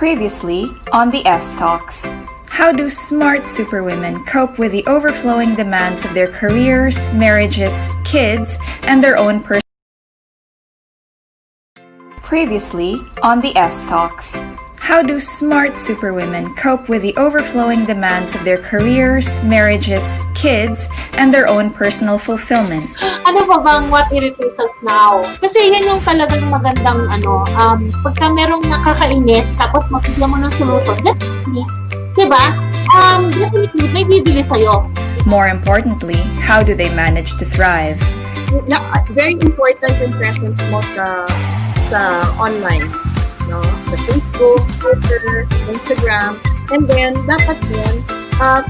Previously on the S Talks. How do smart superwomen cope with the overflowing demands of their careers, marriages, kids, and their own personal... Previously on the S Talks. How do smart superwomen cope with the overflowing demands of their careers, marriages, kids, and their own personal fulfillment? Ano ba bang what irritates us now? Kasi yan yung talagang magandang pagka merong nakakainis, tapos mapigyan mo ng solusyon, definitely, diba? Definitely, may bibili sa'yo. More importantly, how do they manage to thrive? Very important yung presence mo sa online. No? Sa Facebook, Twitter, Instagram, and then dapat yun,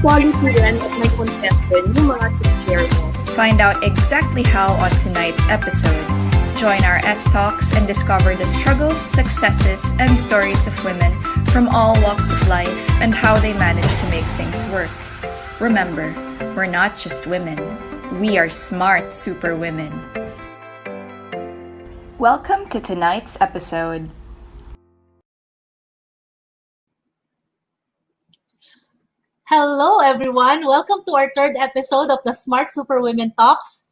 quality rin at may content din yung mga share mo. Find out exactly how on tonight's episode. Join our S Talks and discover the struggles, successes, and stories of women from all walks of life and how they manage to make things work. Remember, we're not just women. We are smart superwomen. Welcome to tonight's episode. Hello, everyone. Welcome to our third episode of the Smart Superwomen Talks.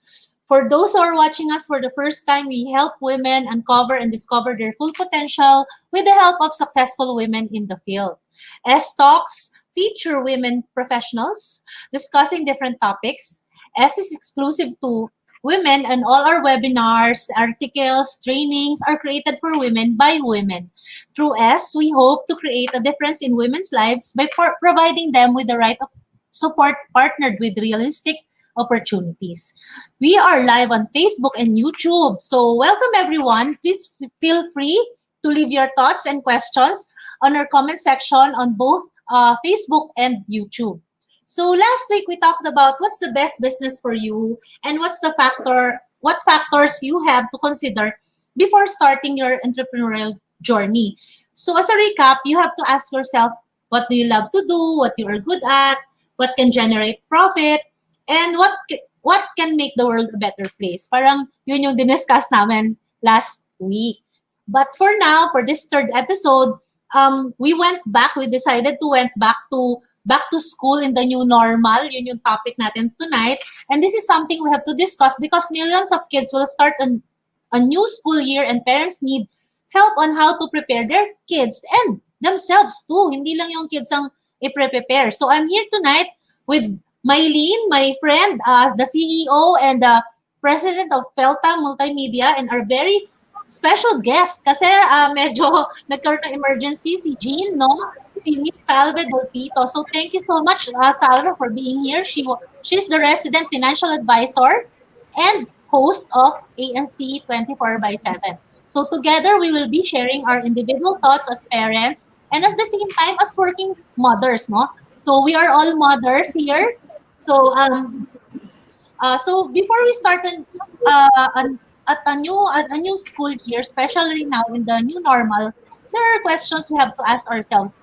For those who are watching us for the first time, we help women uncover and discover their full potential with the help of successful women in the field. S Talks feature women professionals discussing different topics. S is exclusive to women, and all our webinars, articles, trainings are created for women by women. Through S, we hope to create a difference in women's lives by providing them with the right support partnered with realistic opportunities. We are live on Facebook and YouTube. So welcome everyone. Please feel free to leave your thoughts and questions on our comment section on both Facebook and YouTube. So last week we talked about what's the best business for you and what factors you have to consider before starting your entrepreneurial journey. So as a recap, you have to ask yourself, what do you love to do, what you are good at, what can generate profit, and what can make the world a better place. Parang yun yung diniscuss namin last week. But for now, for this third episode, we decided to went back to school in the new normal. Yun yung topic natin tonight. And this is something we have to discuss because millions of kids will start a new school year and parents need help on how to prepare their kids and themselves too. Hindi lang yung kids ang i-prepare. So I'm here tonight with Mylene, my friend, the CEO and the president of Felta Multimedia, and our very special guest kasi medyo nagkaroon ng emergency si Jean, no? Si Miss Salve Duplito. So thank you so much, Salve, for being here. She's the resident financial advisor and host of ANC 24/7. So together, we will be sharing our individual thoughts as parents and at the same time as working mothers, no? So we are all mothers here. So so before we start at a new school year, especially now in the new normal, there are questions we have to ask ourselves.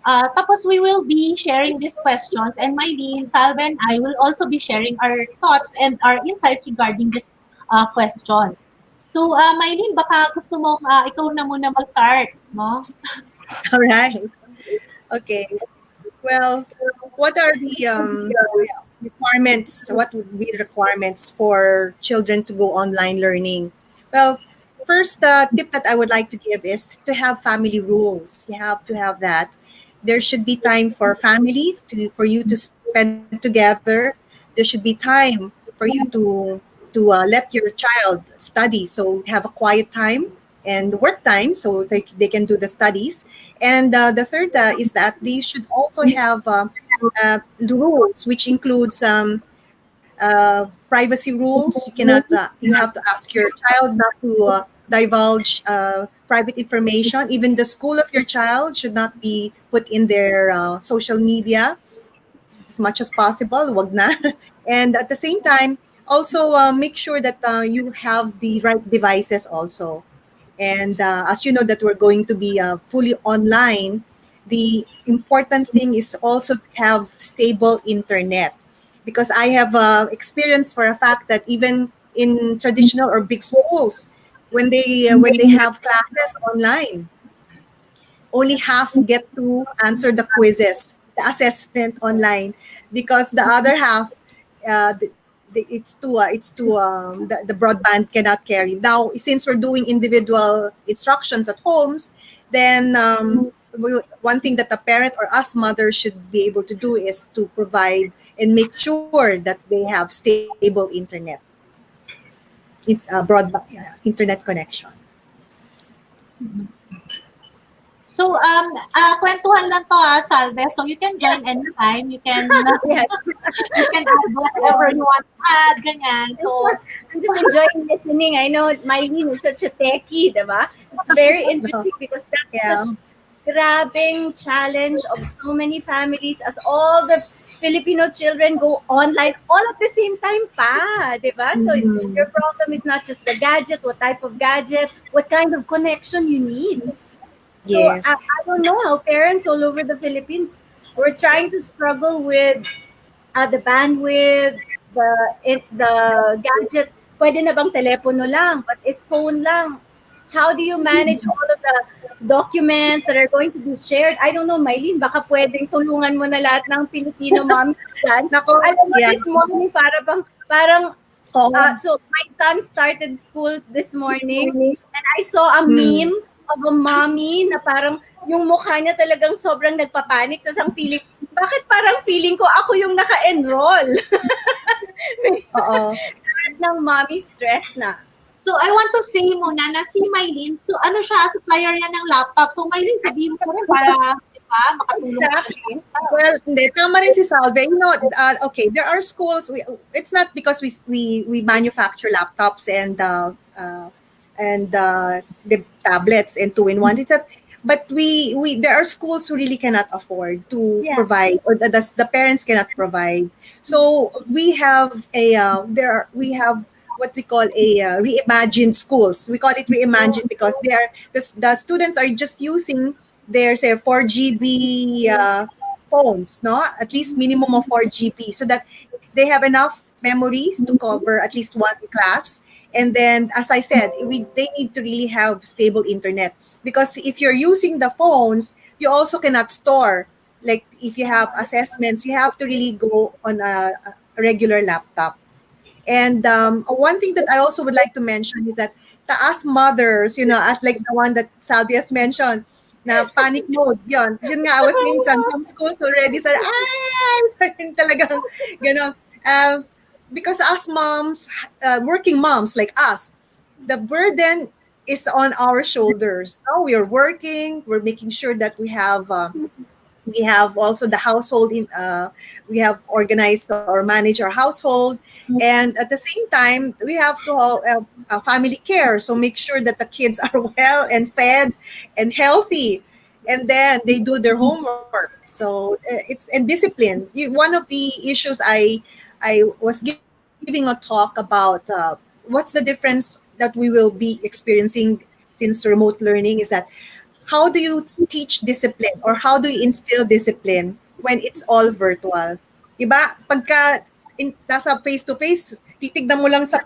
Tapos we will be sharing these questions, and Mylene, Salve, and I will also be sharing our thoughts and our insights regarding these questions. So, Mylene, baka gusto mo ikaw na muna mag-start, no? All right. Okay. Well, what are the requirements? What would be the requirements for children to go online learning? Well, first tip that I would like to give is to have family rules. You have to have that. There should be time for family for you to spend together. There should be time for you to let your child study. So have a quiet time and work time so they can do the studies. And the third is that they should also have rules, which includes privacy rules. You cannot. You have to ask your child not to divulge private information. Even the school of your child should not be put in their social media as much as possible. Wag na. And at the same time, also make sure that you have the right devices also. And as you know that we're going to be fully online, the important thing is also to have stable internet. Because I have experience for a fact that even in traditional or big schools, when they have classes online, only half get to answer the quizzes, the assessment online, because the other half, the broadband cannot carry. Now, since we're doing individual instructions at homes, then one thing that the parent or us mothers should be able to do is to provide and make sure that they have stable internet, broadband internet connection. Yes. So, kwentuhan lang to Salve. So, you can join anytime. You can, Yes. you can add whatever you want to add, ganyan. So, I'm just enjoying listening. I know Mylene is such a techie, diba? It's very interesting because that's such grabbing challenge of so many families as all the Filipino children go online all at the same time pa, diba? So your problem is not just the gadget, what type of gadget, what kind of connection you need. So Yes. I don't know how parents all over the Philippines were trying to struggle with the bandwidth, the gadget. Pwede na bang telepono lang? But if phone lang, how do you manage all of the documents that are going to be shared? I don't know, Mylene, baka pwedeng tulungan mo na lahat ng Filipino moms dyan. Nako, Alam mo, yeah. this morning, parang so my son started school this morning and I saw a meme of a mommy na parang yung mukha niya talagang sobrang nagpapanik. Tapos ang feeling, bakit parang feeling ko ako yung naka-enroll? Oo. Ng mommy stress na. So, I want to say muna na si Mylene, so ano siya, supplier yan ng laptop. So, Mylene, sabihin mo rin para, ba? Makatulong Exactly. Well, hindi, tama rin si Salve. Okay, there are schools. It's not because we manufacture laptops and the tablets and two-in-ones. It's that, but we there are schools who really cannot afford to Yeah. provide, or the parents cannot provide. So we have we have what we call a reimagined schools. We call it reimagined because the students are just using their, say, 4 GB phones, no? At least minimum of 4 GB, so that they have enough memories to cover at least one class. And then, as I said, they need to really have stable internet, because if you're using the phones, you also cannot store. Like if you have assessments, you have to really go on a regular laptop. And one thing that I also would like to mention is that taas mothers, as like the one that Salvi has mentioned, na panic mode, yun nga, I was saying some schools already said, ay, talagang, gano'n. Because us moms, working moms like us, the burden is on our shoulders. No, we are working, we're making sure that we have also the household we have organized or manage our household, and at the same time we have to family care, so make sure that the kids are well and fed and healthy, and then they do their homework. So it's and discipline. One of the issues I was giving a talk about, what's the difference that we will be experiencing since remote learning, is that how do you teach discipline, or how do you instill discipline when it's all virtual? Diba? Pagka nasa face-to-face, titignan mo lang sa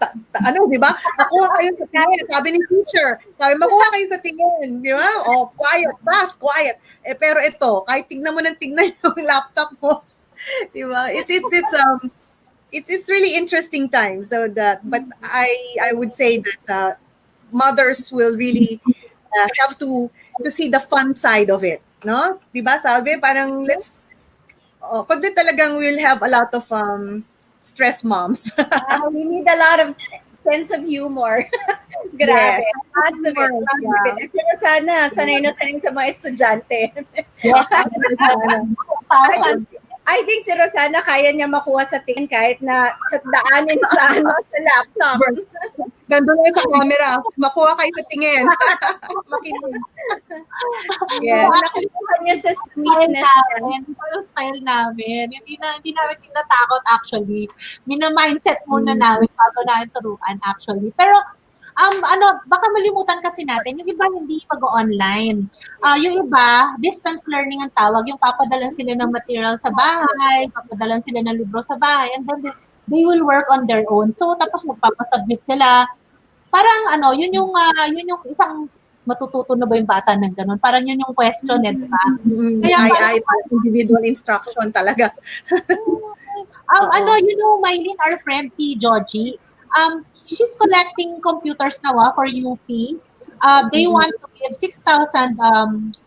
ano, di ba? Makuha kayo sa tingin. Sabi ni teacher, makuha kayo sa tingin. Di ba? Oh, quiet, fast, quiet. Pero ito, kahit tignan mo ng tignan yung laptop mo. Di ba? It's really interesting time. But I would say that mothers will really have to see the fun side of it, no? 'Di ba, Salve? Parang pag di talagang we'll have a lot of stress moms. We need a lot of sense of humor. Grabe. Yes. Lots of it. Lots of it. Kasi sana, sanay na sanay sa mga estudyante. Yes, I think si Rossana kaya niya makuha sa tingin kahit na sa daanin sa sa laptop. Nandun lang sa camera, makuha kayo sa tingin. Makinig. Yes. Nakuha niya sa sweetness. Ito yung style namin. Hindi namin tinatakot actually. Mina-mindset muna namin bago namin turuan actually. Pero baka malimutan kasi natin, yung iba hindi mag-online. Yung iba, distance learning ang tawag, yung papadalan sila ng material sa bahay, papadalan sila ng libro sa bahay, and then they will work on their own. So, tapos magpapasubmit sila. Parang yun yung isang matututo na ba yung bata ng ganun? Parang yun yung question, di ba? Kaya individual instruction talaga. Mylene, our friend, si Georgie, she's collecting computers now for UP. They want to give 6,000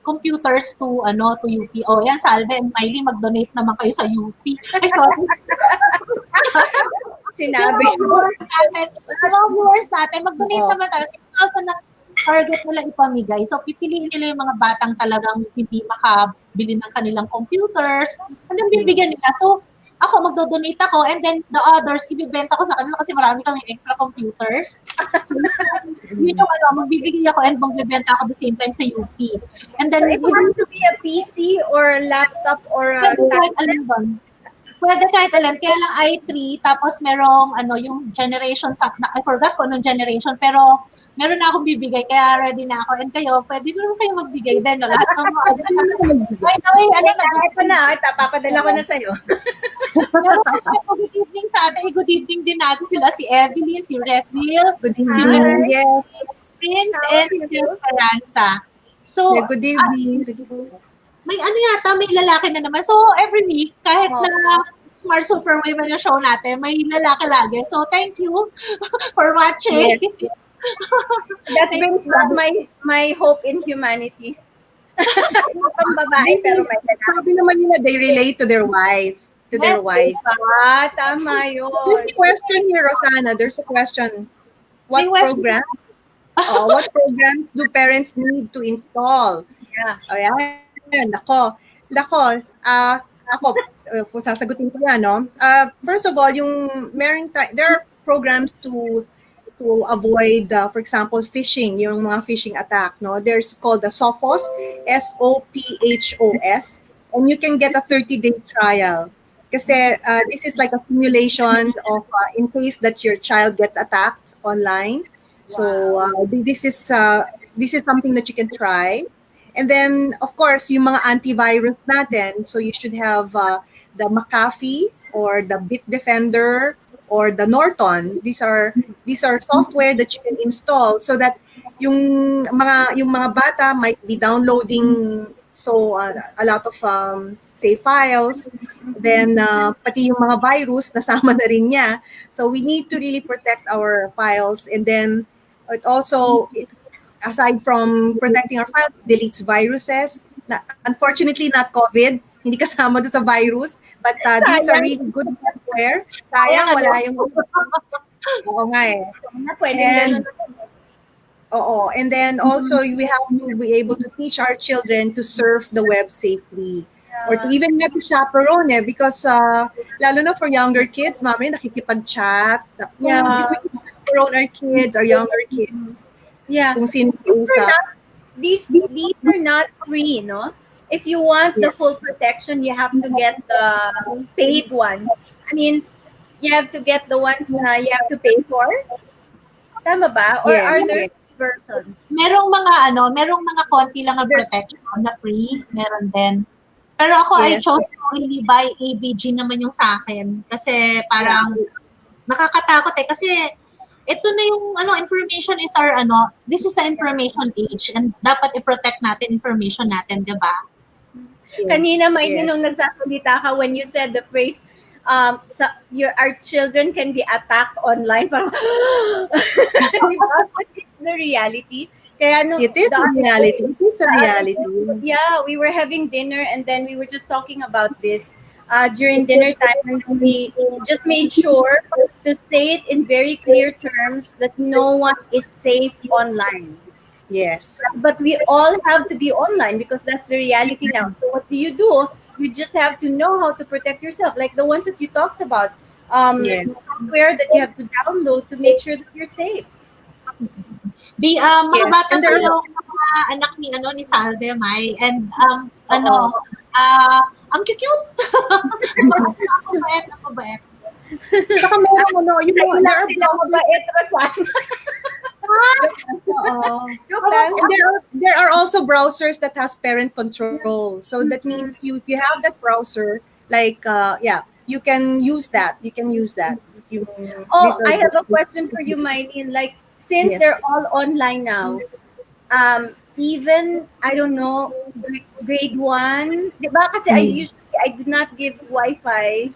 computers to UP. Oh, yan, Salve and Mylene, mag-donate naman kayo sa UP. Ay, sorry. Sinabi. Mga viewers natin, mag-donate naman tayo. 6,000 na target nila ipamigay. So, pipiliin nila yung mga batang talagang hindi makabili ng kanilang computers. And then, bibigyan nila. So, ako, magdo-donate ako, and then the others, ibibenta ko sa kanila kasi marami kami extra computers. So, yun yung magbibigay ako and magbibenta ako the same time sa UP. And then, so it has to be a PC or a laptop or a tablet? Pwede kahit alam. Kaya lang i3, tapos merong yung generation, I forgot kung anong generation, pero meron na akong bibigay, kaya ready na ako. And kayo, pwede naman kayo magbigay din. Lahat ng mga by the way, ito na, papadala ko na sa'yo. Good evening sa atin. Good evening din natin sila, si Evelyn, si Resil, Good evening. si Prince, and si Esperanza. So, good evening. may may lalaki na naman. So, every week, kahit na Smart Super Women na show natin, may lalaki lagi. So, thank you for watching. Yes. That brings back my hope in humanity. Pambabae, pero may sabi naman nila, they relate to their wife. Their wife. Tama yun. There's a question here, Rossana. There's a question. What programs do parents need to install? Yeah. Ayan. Nako. Lako, ako, kung sasagutin ko yan, no? First of all, there are programs to avoid, for example, phishing, yung mga phishing attack, no? There's called the SOPHOS, SOPHOS, and you can get a 30-day trial. Kasi this is like a simulation of in case that your child gets attacked online. So this is something that you can try. And then, of course, yung mga antivirus natin. So you should have the McAfee or the Bitdefender or the Norton. These are software that you can install so that yung mga bata might be downloading a lot of say files, then pati yung mga virus nasama na rin niya. So we need to really protect our files, and then it also, aside from protecting our files, deletes viruses. Unfortunately, not COVID. Hindi kasama doon sa virus. But these are really good software. Sayang, wala yung... Oo nga eh. And then also, we have to be able to teach our children to surf the web safely. Or to even not to chaperone because lalo na for younger kids, mami, nakikipag-chat. If we chaperone our younger kids, kung sino usap. These are not free, no? If you want the full protection, you have to get the paid ones. I mean, you have to get the ones na you have to pay for. Tama ba? Or are there versions? Merong mga konti lang ang protection na free, meron din. Pero ako, I chose to really buy ABG naman yung sa akin. Kasi parang nakakatakot eh. Kasi ito na yung information is this is the information age and dapat i-protect natin information natin, di ba? Kanina, Mylene, nung nagsasalita ka, when you said the phrase, our children can be attacked online, parang, but it's the reality. Kaya it is a reality. It is a reality. Yeah, we were having dinner and then we were just talking about this during dinner time, and we just made sure to say it in very clear terms that no one is safe online. Yes. But we all have to be online because that's the reality now. So what do? You just have to know how to protect yourself, like the ones that you talked about. Software that you have to download to make sure that you're safe. Mga bata ko yung mga anak ni Salve, May, and ang cute. Mabait. Saka meron yung mga sila mabait, Rossana. There are also browsers that has parent control. So that means if you have that browser, like you can use that. I have a question for you, Mylene. Like, since they're all online now, even, I don't know, grade 1, diba? Kasi I did not give Wi-Fi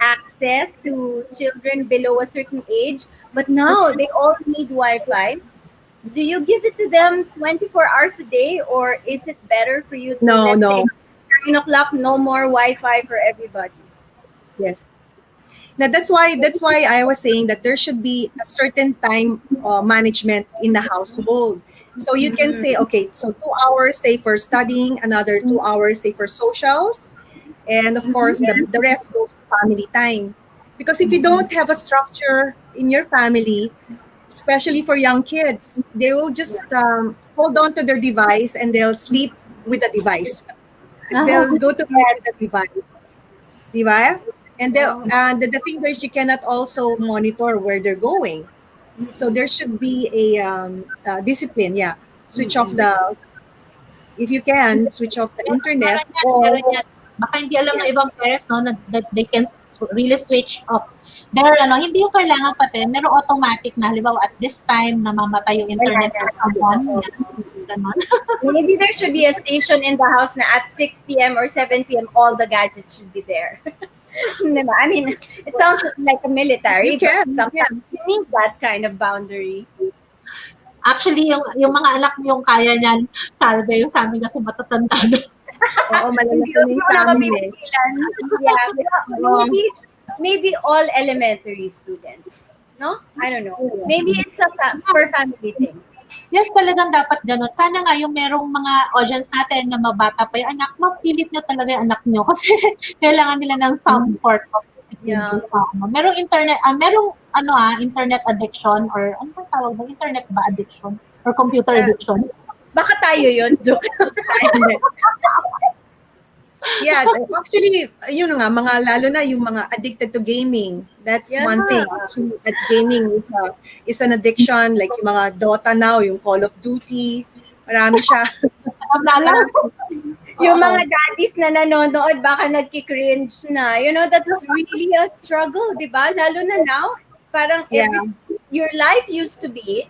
access to children below a certain age, but now they all need Wi-Fi. Do you give it to them 24 hours a day, or is it better for you to say 9 o'clock, no more Wi-Fi for everybody? Yes. Now that's why I was saying that there should be a certain time management in the household. So you can say, okay, so 2 hours say for studying, another 2 hours say for socials, and of course the rest goes to family time. Because if you don't have a structure in your family, especially for young kids, they will just hold on to their device and they'll sleep with the device. They'll go to bed with the device. Diba? And the thing is, you cannot also monitor where they're going. So there should be a discipline. Yeah, switch off if you can, switch off the internet. Baka hindi alam ng ibang parents, no, that they can really switch off. Pero hindi yung kailangan pati, pero automatic na, halimbawa at this time namamatay yung internet. Maybe there should be a station in the house na at 6 p.m. or 7 p.m. all the gadgets should be there. I mean, it sounds like a military, but sometimes you need that kind of boundary. Actually, yung mga anak yung kaya niyan, Salve, yung sa amin kasi matatanda na. Oo, malalaki yung sa amin eh. Yeah, maybe all elementary students. No? I don't know. Maybe it's a per family thing. Yes, talagang dapat ganun. Sana nga yung merong mga audience natin na mabata pa yung anak, mapilit nyo talaga yung anak nyo kasi kailangan nila ng some sort of discipline Yeah. based on. Merong internet addiction or ano bang tawag ba? Internet ba addiction? Or computer addiction? Baka tayo yun, joke. Yeah, actually, yun nga, lalo na yung mga addicted to gaming. That's Yeah. one thing. Actually, at gaming is an addiction. Like yung mga Dota now, yung Call of Duty, marami siya. Yung Oo. mga daddies na nanonood, baka nagki-cringe na. You know, that's really a struggle, di ba? Lalo na now, parang Yeah. your life used to be,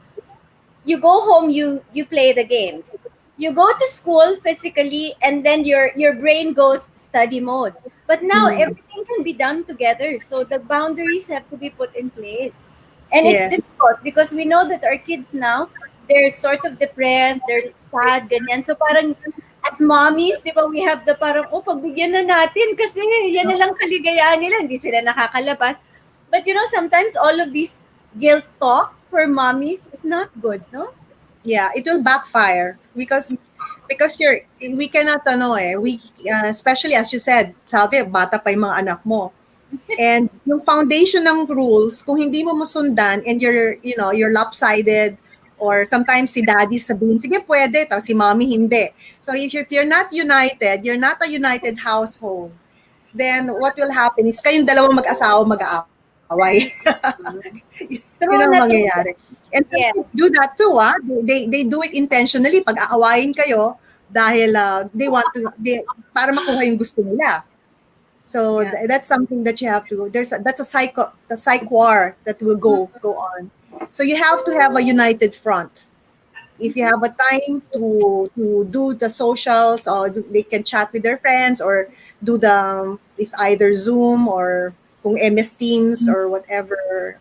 you go home, you play the games. You go to school physically, and then your brain goes study mode. But now everything can be done together. So the boundaries have to be put in place. And it's Yes. difficult because we know that our kids now, they're sort of depressed, they're sad, ganyan. So parang as mommies, di ba, we have the parang, pagbigyan na natin kasi yan na lang kaligayahan nila, hindi sila nakakalabas. But you know, sometimes all of these guilt talk for mommies is not good, no? Yeah, it will backfire because we cannot especially as you said, Salve, bata pa yung mga anak mo. And yung foundation ng rules, kung hindi mo masundan and you're lopsided, or sometimes si daddy sabihin, sige pwede, tapos si mommy hindi. So if you're not united, you're not a united household, then what will happen is kayong dalawang mag-asawa mag-aaway. Yun ang mangyayari. And some kids do that too, They do it intentionally. Pag aawayin kayo, dahil para makuha yung gusto nila. So that's something that you have to. That's a psych war that will go on. So you have to have a united front. If you have a time to do the socials, or they can chat with their friends, or do if either Zoom or kung MS Teams or whatever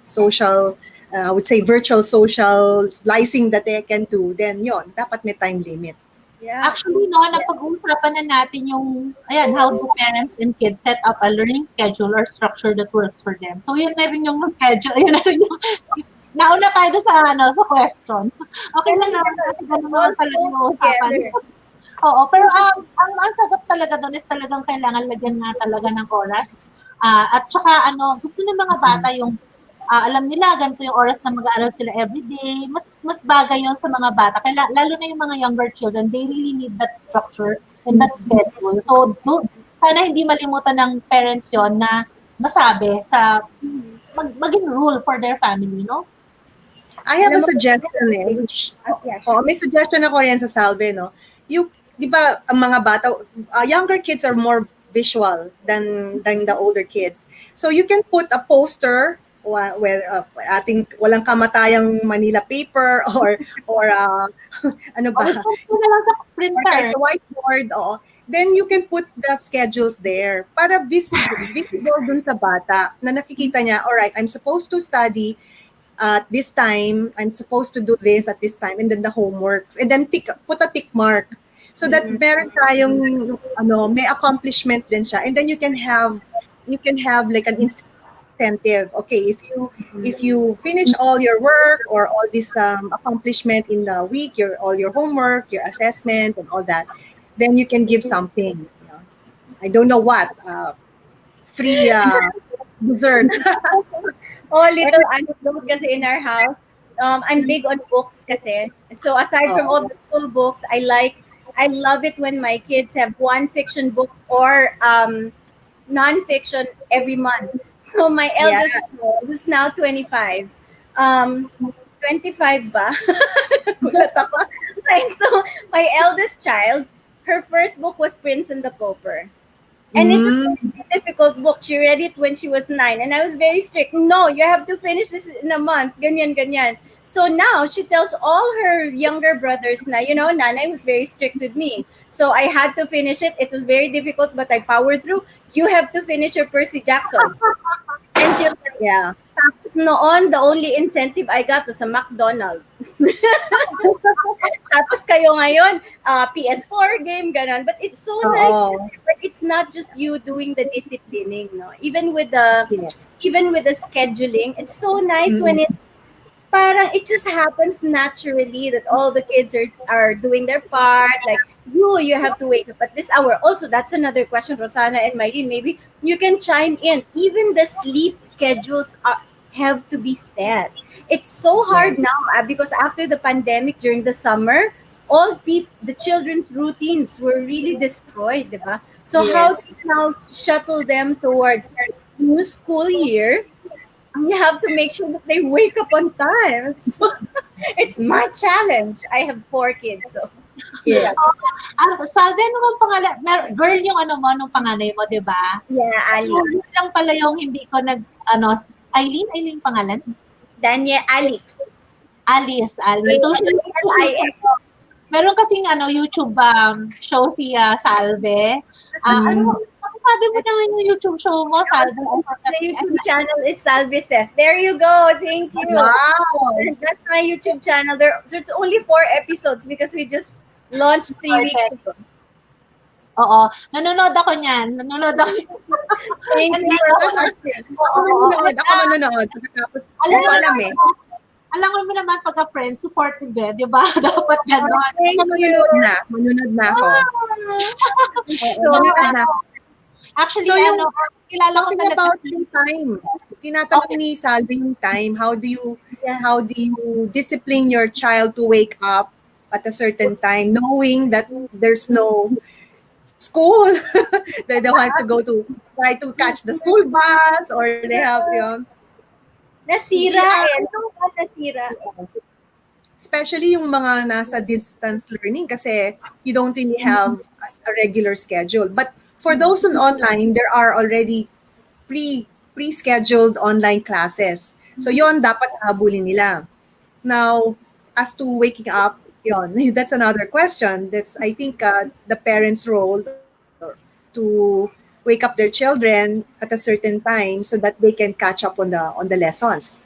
social, I would say virtual socializing that they can do, then yon, dapat may time limit. Yeah. Actually, napag-uusapan na natin yung, how do parents and kids set up a learning schedule or structure that works for them. So, yun na rin yung schedule. Yun na rin yung, nauna tayo sa question. Okay lang naman kasi ganun naman talaga yung uusapan. Oo, pero ang sagot talaga doon is talagang kailangan lagyan na talaga ng oras. At saka, gusto ng mga bata yung alam nila, ganito yung oras na mag-aaral sila everyday. Mas bagay yon sa mga bata. Lalo na yung mga younger children, they really need that structure and that schedule. So, sana hindi malimutan ng parents yon na masabi sa maging rule for their family, no? I have a suggestion may suggestion ako rin sa Salve, no? Yung, di ba, ang mga bata, younger kids are more visual than the older kids. So you can put a poster where ating walang kamatayang Manila paper or ano ba? Na lang sa printer. Or sa whiteboard, then you can put the schedules there para visible dun sa bata na nakikita niya, all right, I'm supposed to study at this time, I'm supposed to do this at this time, and then the homeworks, and then put a tick mark so that meron tayong may accomplishment din siya, and then you can have like an incentive. Okay, if you finish all your work or all this accomplishment in the week, all your homework, your assessment, and all that, then you can give something. I don't know what free dessert. Little anecdote kasi in our house. I'm big on books kasi. So aside from all the school books, I love it when my kids have one fiction book or non-fiction every month. So my eldest, who's now 25, 25 ba? Gulat ako. Right, so my eldest child, her first book was Prince and the Pauper. And it's a very difficult book. She read it when she was 9. And I was very strict. No, you have to finish this in a month. Ganyan, ganyan. So now she tells all her younger brothers na, Nanay was very strict with me. So I had to finish it. It was very difficult, but I powered through. You have to finish your Percy Jackson. And she was like, tapos noon, the only incentive I got was sa McDonald's. Tapos kayo ngayon, PS4 game, ganon. But it's so nice. But it's not just you doing the disciplining, no? Even with the scheduling, it's so nice when it's parang it just happens naturally that all the kids are doing their part. Like you have to wake up at this hour. Also, that's another question, Rossana and Mylene. Maybe you can chime in. Even the sleep schedules have to be set. It's so hard now because after the pandemic during the summer, the children's routines were really destroyed, diba? So how do Yes. you now shuttle them towards new school year? You have to make sure that they wake up on time. So it's my challenge. I have 4 kids, so Yes. Salve, ano bang pangalan? Girl yung ano mo, nung panganay mo, di ba? yeah, Ali. Yun lang pala yung hindi ko Eileen pangalan? Daniel, Alex. Alice. Social L-I-X. meron kasing YouTube show si Salve. Ano sabi mo na yung YouTube show mo, Salve? The YouTube channel is Salve Says. There you go. Thank you. Wow. That's my YouTube channel. So it's only 4 episodes because we just launched 3 weeks ago. Oo. Nanonood ako niyan. Thank you for watching. Ako manonood. Pagkatapos, hindi ko alam eh. Alam mo naman pagka-friends, supportive eh. Di ba? Dapat gano'n. Thank Ako you. manunod na ako. So, Manunod na ako. actually, So, yung- kilala ko Talking talaga. about yung time. Tinatanong ni Salve yung time. How do you discipline your child to wake up at a certain time, knowing that there's no school? They don't have to try to catch the school bus, or they have, Nasira eh. Nasira. especially yung mga nasa distance learning kasi you don't really have a regular schedule. But for those on online, there are already pre-scheduled online classes. So yon dapat habulin nila. Now, as to waking up, yon, that's another question. That's, I think, the parents' role to wake up their children at a certain time so that they can catch up on the lessons.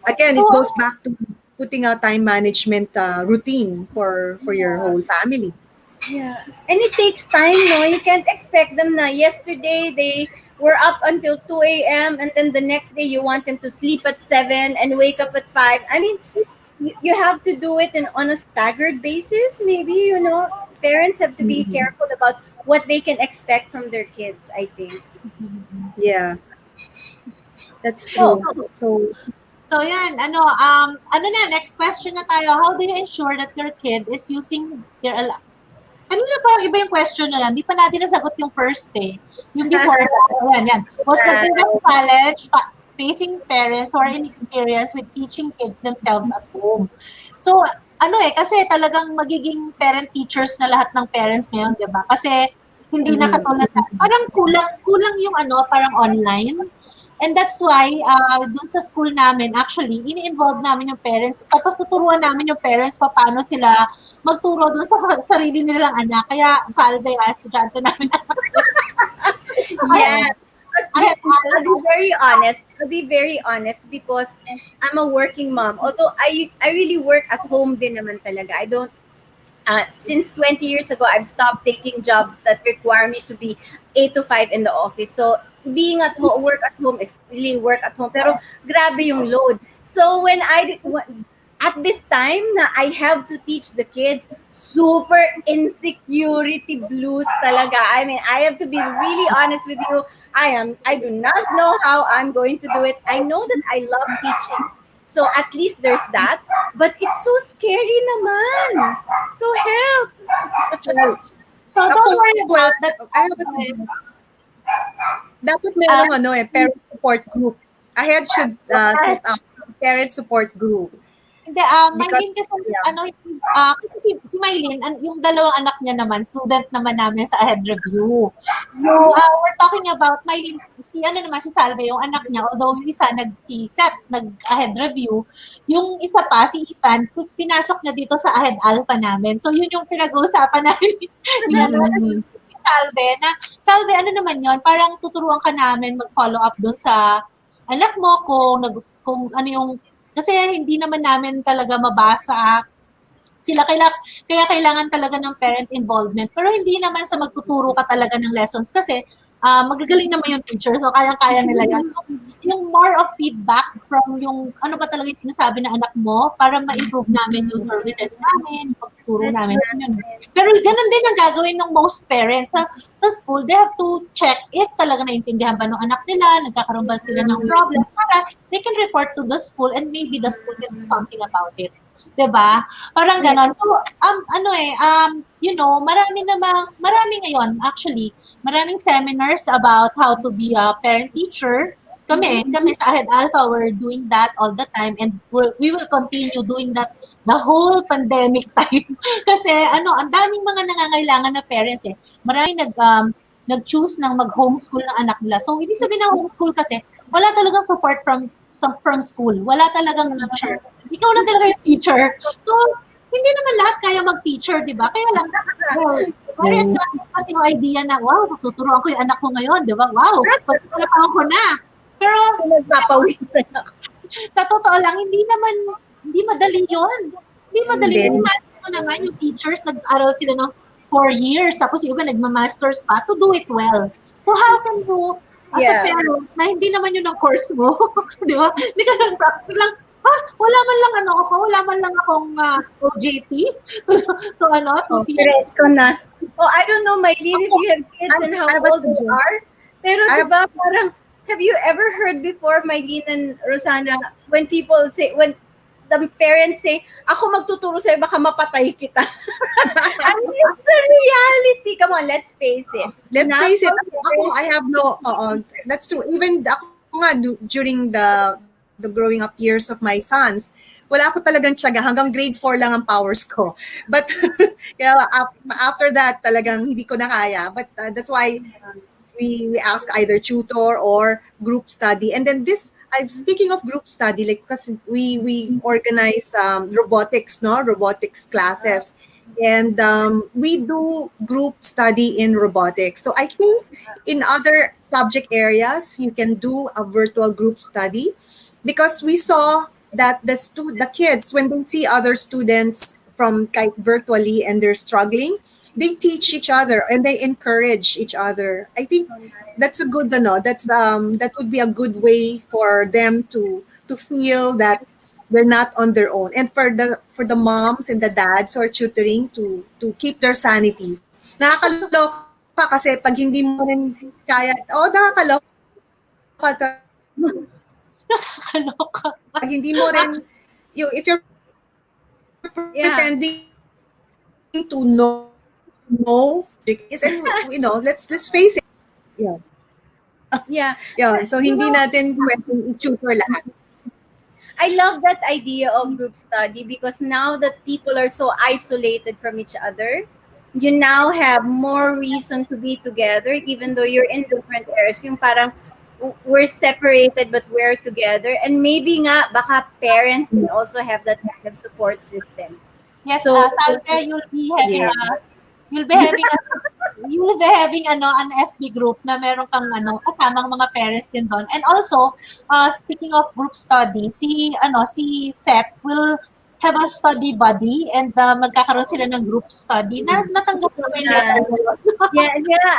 Again, it goes back to putting a time management routine for your whole family. Yeah. And it takes time, no? You can't expect them na yesterday they were up until 2 a.m. and then the next day you want them to sleep at 7 and wake up at 5. I mean, you have to do it on a staggered basis. Maybe, parents have to be careful about what they can expect from their kids, I think. Yeah, that's true. So yan, next question na tayo. How do you ensure that your kid is using their parang iba yung question na yan. Di pa natin nasagot yung first eh. Yung before that. Yan. Was the biggest challenge facing parents who are inexperienced with teaching kids themselves at home? So, kasi talagang magiging parent-teachers na lahat ng parents ngayon, di ba? Kasi hindi na katulad na, parang kulang yung parang online. And that's why, dun sa school namin, actually, ini-involve namin yung parents. Tapos tuturuan namin yung parents paano sila magturo dun sa sarili nilang anak. Kaya, Salve, estudyante namin. Yeah. I'll be very honest because I'm a working mom. Although I really work at home din naman talaga. I don't since 20 years ago I've stopped taking jobs that require me to be 8 to 5 in the office. So being at home, work at home is really work at home. Pero grabe yung load. So when at this time na I have to teach the kids, super insecurity blues talaga. I mean, I have to be really honest with you. I do not know how I'm going to do it. I know that I love teaching. So at least there's that. But it's so scary naman. So help. So don't worry about that. Dapat merong parent support group. I should set up parent support group. Hindi, Mylene kasi, si Mylene, yung dalawang anak niya naman, student naman namin sa Ahead Review. So, we're talking about Mylene, si Salve, yung anak niya, although yung isa nag-Ahead Review, yung isa pa, si Ethan, pinasok niya dito sa Ahead Alpha namin. So, yun yung pinag-uusapan namin. Salve, ano naman yun? Parang tuturuan ka namin mag-follow up dun sa anak mo kung ano yung, kasi hindi naman namin talaga mabasa sila, kaya kailangan talaga ng parent involvement. Pero hindi naman sa magtuturo ka talaga ng lessons kasi magagaling naman yung teacher, so kayang-kaya nila yan. Yung more of feedback from yung ano ba talaga yung sinasabi ng anak mo para ma-improve namin yung services namin, yung pagtuturo namin. Yun. Pero ganun din ang gagawin ng most parents. Sa school, they have to check if talaga naintindihan ba ng anak nila, nagkakaroon ba sila ng problem, para they can report to the school and maybe the school can do something about it. 'Di ba? Parang gano'n. So, marami ngayon, actually, maraming seminars about how to be a parent-teacher. Kami sa Ahead Alpha, we're doing that all the time and we will continue doing that the whole pandemic time. Kasi ang daming mga nangangailangan na parents eh. Maraming nag-choose ng mag-homeschool ng anak nila. So, ibig sabihin ng homeschool kasi, wala talagang support from school. Wala talagang teacher. Ikaw na talaga yung teacher. So, hindi naman lahat kaya mag-teacher, di ba? Kaya lang, very attractive kasi yung idea na, wow, tuturuan ko yung anak ko ngayon, di ba? Wow, pagkakataon ko na. Pero, nagpapawisan ako. sa totoo lang, hindi madali yun. Hindi madali. Imagine mo naman yung teachers, nag-aral sila ng 4 years, tapos yung iba nagma-masters pa to do it well. So, how can you, as a parent, na hindi naman yun ang course mo, di ba? Hindi ka nag-practice lang, wala man lang akong OJT to teach. Diretso na. Oh, I don't know, Mylene, if you have kids and how old they are. Pero diba, parang, have you ever heard before, Mylene and Rossana, when people say, when the parents say, ako magtuturo sa'yo, baka mapatay kita. I mean, it's a reality. Come on, let's face it. Let's face it. Ako, I have no, that's true. Even ako nga, during the growing up years of my sons, wala ako talagang tiyaga. Hanggang grade 4 lang ang powers ko. But after that, talagang hindi ko na kaya. But that's why we ask either tutor or group study. And then speaking of group study, like because we organize robotics classes. And we do group study in robotics. So I think in other subject areas, you can do a virtual group study. Because we saw that the kids, when they see other students from like virtually and they're struggling, they teach each other and they encourage each other. I think that's a good that would be a good way for them to feel that they're not on their own, and for the moms and the dads who are tutoring to keep their sanity. Nakakaloka kasi pag hindi mo rin kaya, nakakaloka. Nakakaloka. Hindi mo rin, if you're pretending to know, and let's face it. So hindi natin pwedeng i-tutor lahat. I love that idea of group study because now that people are so isolated from each other, you now have more reason to be together even though you're in different areas. Yung parang we're separated but we're together, and maybe nga baka parents can also have that kind of support system. Yes, so Salve, you'll be having an FB group na meron kang kasamang mga parents din doon. And also, speaking of group study, si Seth will have a study buddy and magkakaroon sila ng group study na natanggap na yung letter.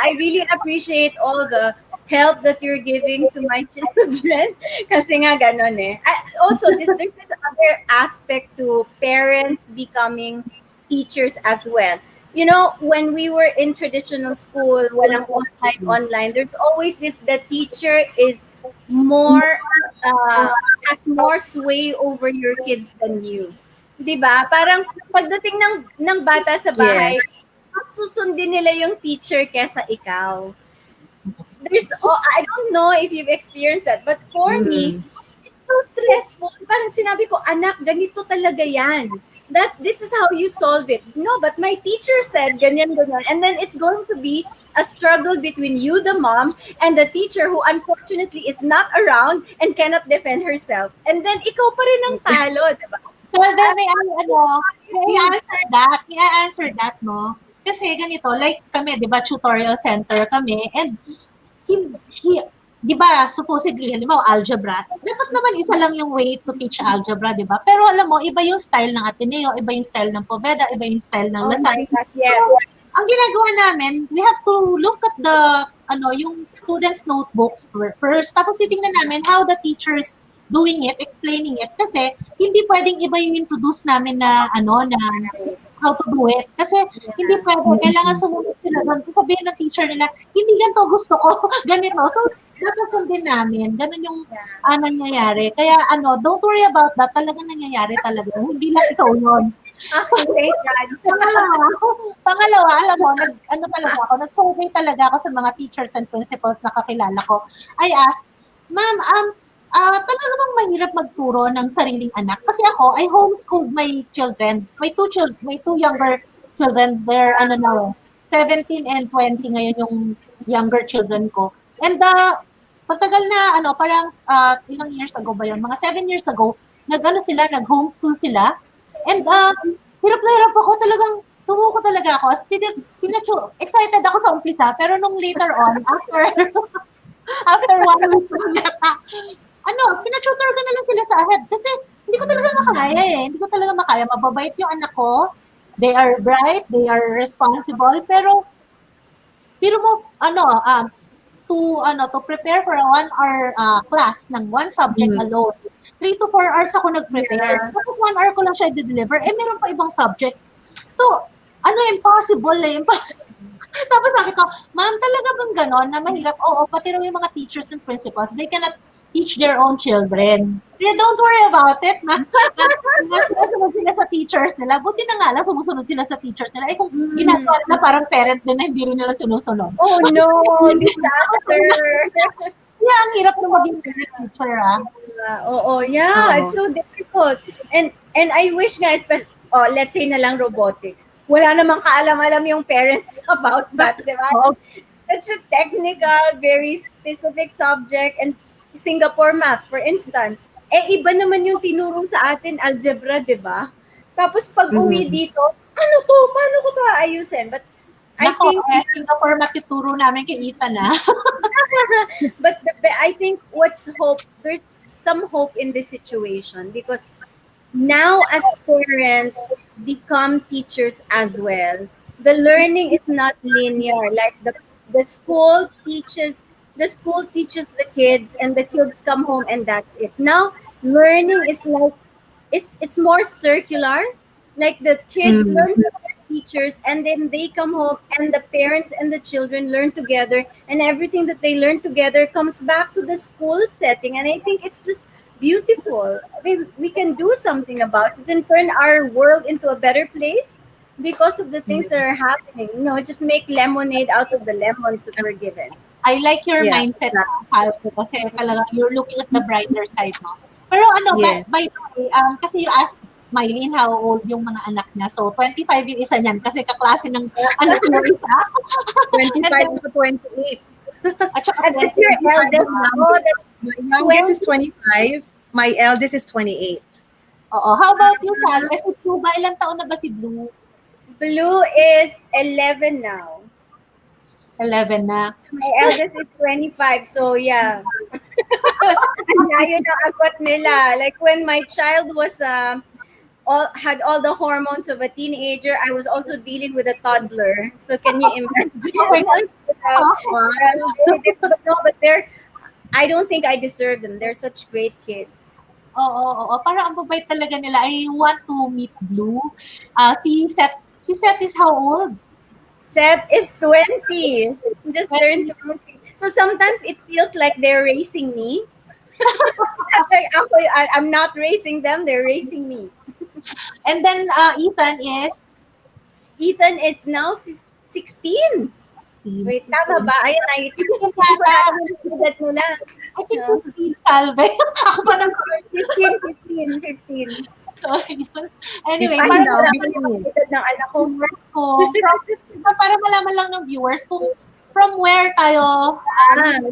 I really appreciate all the help that you're giving to my children. Kasi nga ganon eh. Also, there's this other aspect to parents becoming teachers as well. You know, when we were in traditional school, walang online, there's always the teacher is more, has more sway over your kids than you. Diba? Parang pagdating ng bata sa bahay, susundin nila yung teacher kesa ikaw. I don't know if you've experienced that, but for me, it's so stressful. Parang sinabi ko, anak, ganito talaga yan. That this is how you solve it. No, but my teacher said ganyan. And then it's going to be a struggle between you, the mom, and the teacher who unfortunately is not around and cannot defend herself. And then ikaw pa rin ang talo, diba? So then may answer that, no? Kasi ganito, like kami, di ba, tutorial center kami, and di ba, supposedly, halimbawa, algebra, dapat naman isa lang yung way to teach algebra, di ba? Pero alam mo, iba yung style ng Ateneo, iba yung style ng Poveda, iba yung style ng Lasal. Yes. So, ang ginagawa namin, we have to look at the yung students' notebooks first. Tapos titingnan namin how the teachers doing it, explaining it. Kasi hindi pwedeng iba yung introduce namin na na how to do it. Kasi hindi pwede. Kailangan sumunod sila doon. So sabihin ng teacher nila, hindi ganito gusto ko. Ganito. So, dapat sundin namin. Ganun yung nangyayari. Kaya don't worry about that. Talagang nangyayari talaga. Hindi lang ikaw yun. Okay, Pangalawa, alam mo, nag-survey talaga ako sa mga teachers and principals na kakilala ko. I asked, ma'am, talaga bang mahirap magturo ng sariling anak? Kasi ako, I homeschooled my children. My two younger children. They're 17 and 20 ngayon yung younger children ko. And matagal na parang ilang years ago ba yun? Mga 7 years ago, nag-homeschool sila. And hirap na hirap ako, talagang sumuko talaga ako. Excited ako sa umpisa, pero nung later on, after 1 week yata, pinatutor ko na lang sila sa ahead. Kasi hindi ko talaga makaya Hindi ko talaga makaya. Mababait yung anak ko. They are bright, they are responsible, pero mo, to prepare for a 1 hour class ng one subject alone, 3 to 4 hours ako nag-prepare. Tapos 1 hour ko lang siya i-deliver. Meron pa ibang subjects. So, impossible impossible. Tapos sabi ko, ma'am, talaga bang ganon na mahirap? Oo, pati raw yung mga teachers and principals, they cannot teach their own children. Kaya don't worry about it. Sumusunod sila sa teachers nila. Buti na nga lang, sumusunod sila sa teachers nila. Kung ginagawa na parang parent din na hindi rin nila sinusunod. Oh no, disaster. Yeah, ang hirap na maging teacher, it's so difficult. And I wish nga, especially, let's say na lang robotics. Wala namang kaalam-alam yung parents about that, di ba? Such a technical, very specific subject. And Singapore math, for instance, iba naman yung tinuro sa atin, algebra, di ba? Tapos pag uwi dito, paano ko to aayusin? But I think Singapore math ituro namin kay Ethan, But I think there's some hope in this situation, because now as parents become teachers as well, the learning is not linear. Like the school teaches the kids, and the kids come home and that's it. Now learning is like it's more circular. Like the kids learn from their teachers, and then they come home, and the parents and the children learn together, and everything that they learn together comes back to the school setting. And I think it's just beautiful. I mean, we can do something about it and turn our world into a better place because of the things that are happening. Just make lemonade out of the lemons that we're given. I like your mindset, Salve, kasi talaga you're looking at the brighter side, no? Pero by the way, kasi you asked Mylene how old yung mga anak niya. So, 25 yung isa niyan kasi kaklase ng anak niya isa. 25 to 28. At saka That's your eldest. My youngest is 25. My eldest is 28. Oo. How about you, Salve? Si Blue ba? Ilang taon na ba si Blue? Blue is 11 now. 11 na. My eldest is 25. So, yeah. Yun ang akot nila. Like when my child was had all the hormones of a teenager, I was also dealing with a toddler. So can you imagine? But I don't think I deserve them. They're such great kids. Oo. Parang ang babait talaga nila. I want to meet Blue. Si Seth is how old? Seth is 20. Just turned 20. So sometimes it feels like they're racing me. Like I'm not racing them, they're racing me. And then Ethan is now 16. Wait, tama ba? Ayun, I think I think 15, Salve. Ako pa nag 15. So, anyway, Para malaman lang ng viewers kung from where tayo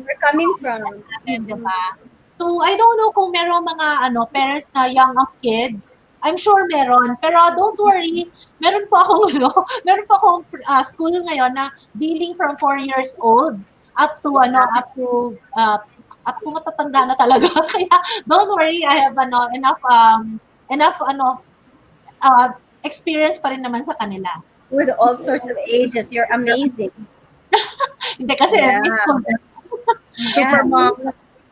we're coming from. Diba? So, I don't know kung meron mga parents na young of kids. I'm sure meron. Pero don't worry, meron po akong school ngayon na dealing from 4 years old up to matatanda na talaga. Kaya don't worry, I have enough experience pa rin naman sa kanila. With all sorts of ages, you're amazing. Hindi kasi Yeah. miss ko na. Super mom.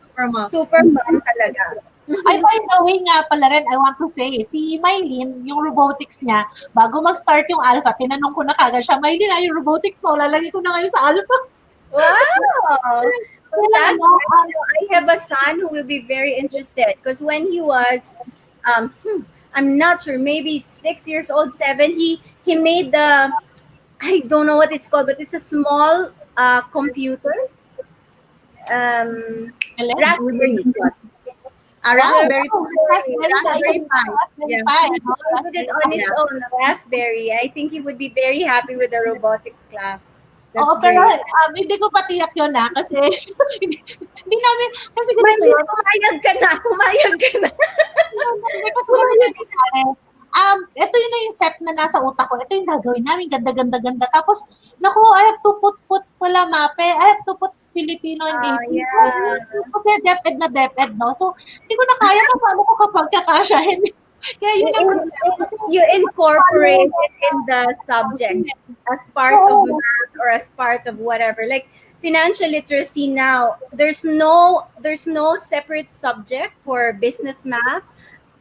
Super mom. Super mom talaga. Ay, by the way nga pala rin, I want to say, si Mylene, yung robotics niya, bago mag-start yung alpha, tinanong ko na kagad siya, Mylene, yung robotics mo, lalagay ko na ngayon sa alpha. Wow! Kailan, Fantastic. I have a son who will be very interested because when he was, I'm not sure, maybe 6 years old, seven, he made the, I don't know what it's called, but it's a small computer. Galing. Raspberry. Raspberry. Raspberry Pi. Yeah. He put it on his own, a Raspberry. I think he would be very happy with the robotics class. That's Oo, pero great. hindi ko patiyak yun kasi hindi namin, kasi May ganito yun. pumayag ka na, pumayag ka na. Hindi ko ito yun na yung set na nasa utak ko. Ito yung gagawin namin, ganda. Tapos, naku, I have to put wala mape. I have to put Filipino and AP. Yeah. Kasi DepEd, no? So, hindi ko na kaya kung paano ko kapag kakasyahin. Kaya yun ang You incorporate it in the subject as part of math or as part of whatever. Like financial literacy now, there's no separate subject for business math.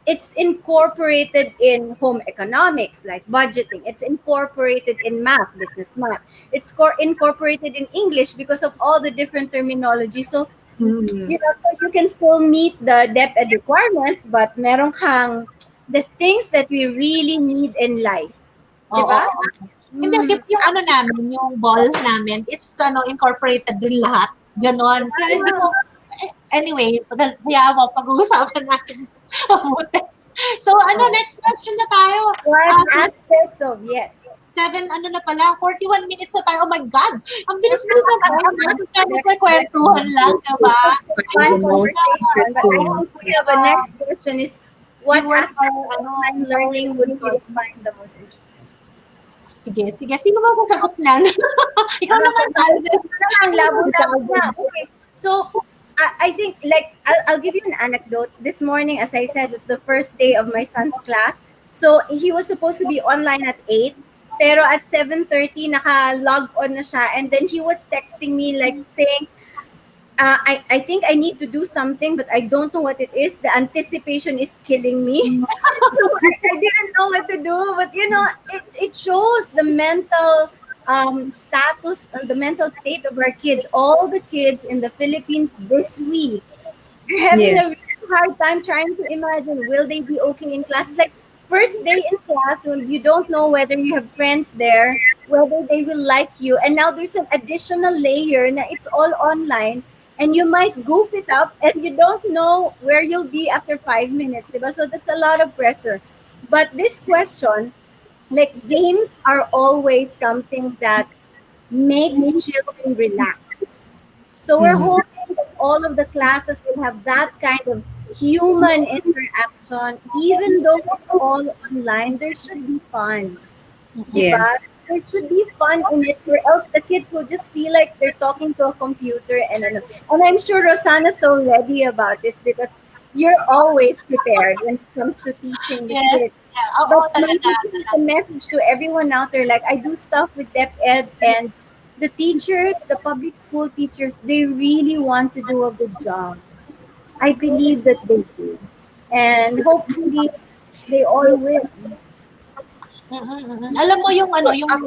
It's incorporated in home economics, like budgeting. It's incorporated in math, business math. It's incorporated in English because of all the different terminology. So, so you can still meet the DepEd requirements, but meron kang the things that we really need in life. Diba? Hindi, yung namin, yung ball namin is incorporated din lahat. Ganon. Kaya hindi ko, anyway, kaya mo, pag-uusapan natin. So, next question na tayo. What aspects of, yes. 7, na pala, 41 minutes na tayo. Oh my God! Ang bilis-bilis na tayo. Nagkwentuhan lang, diba? Fun conversation. But I think we have a next question is, what aspect of online learning would you find the most interesting? Sige. Sino ba sasagot niyan? Ikaw naman, Okay. So, I think, like, I'll give you an anecdote. This morning, as I said, was the first day of my son's class. So, he was supposed to be online at 8. Pero at 7:30, naka-log on na siya. And then he was texting me, like, saying, I think I need to do something, but I don't know what it is. The anticipation is killing me. So I didn't know what to do. But, it shows the mental status and the mental state of our kids. All the kids in the Philippines this week are having a really hard time trying to imagine, will they be okay in class? It's like first day in class when you don't know whether you have friends there, whether they will like you. And now there's an additional layer na it's all online. And you might goof it up and you don't know where you'll be after 5 minutes. Diba? So that's a lot of pressure. But this question, like games are always something that makes children relax. So we're hoping that all of the classes will have that kind of human interaction. Even though it's all online, there should be fun. Yes. Diba? There should be fun in it, or else the kids will just feel like they're talking to a computer. And I'm sure Rossana's so ready about this because you're always prepared when it comes to teaching the kids. Yeah. But maybe a message to everyone out there, like I do stuff with DepEd, and the teachers, the public school teachers, they really want to do a good job. I believe that they do. And hopefully, they all will. Alam mo yung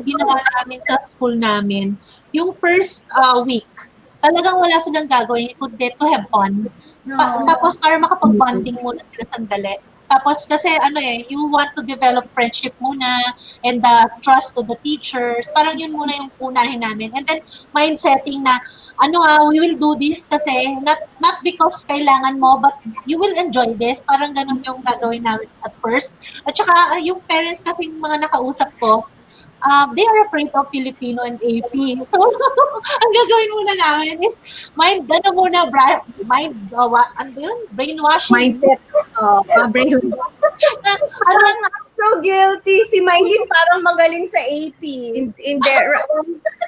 ginawa namin sa school namin, yung first week, talagang wala silang gagawin kundi to have fun. Tapos para makapag-bonding muna sila sandali. Tapos kasi you want to develop friendship muna and the trust to the teachers. Parang yun muna yung unahin namin. And then mindsetting na we will do this kasi not because kailangan mo, but you will enjoy this. Parang ganun yung gagawin namin at first. At saka yung parents kasi mga nakausap ko, they are afraid of Filipino and AP. So, ang gagawin muna namin is brainwashing. Mindset. Brainwashing. I'm so guilty. Si Mylene parang magaling sa AP. In there,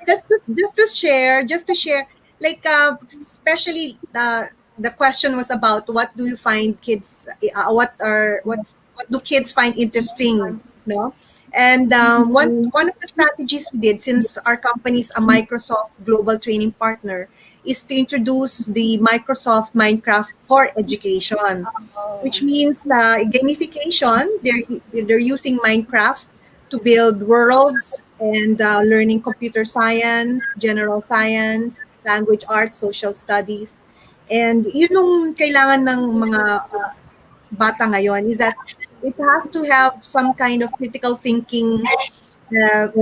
just to share, like especially the question was about what do you find kids, what do kids find interesting, no? And one of the strategies we did, since our company is a Microsoft global training partner, is to introduce the Microsoft Minecraft for education, which means gamification. They're using Minecraft to build worlds and learning computer science, general science, language arts, social studies. And yun yung kailangan ng mga bata ngayon is that it has to have some kind of critical thinking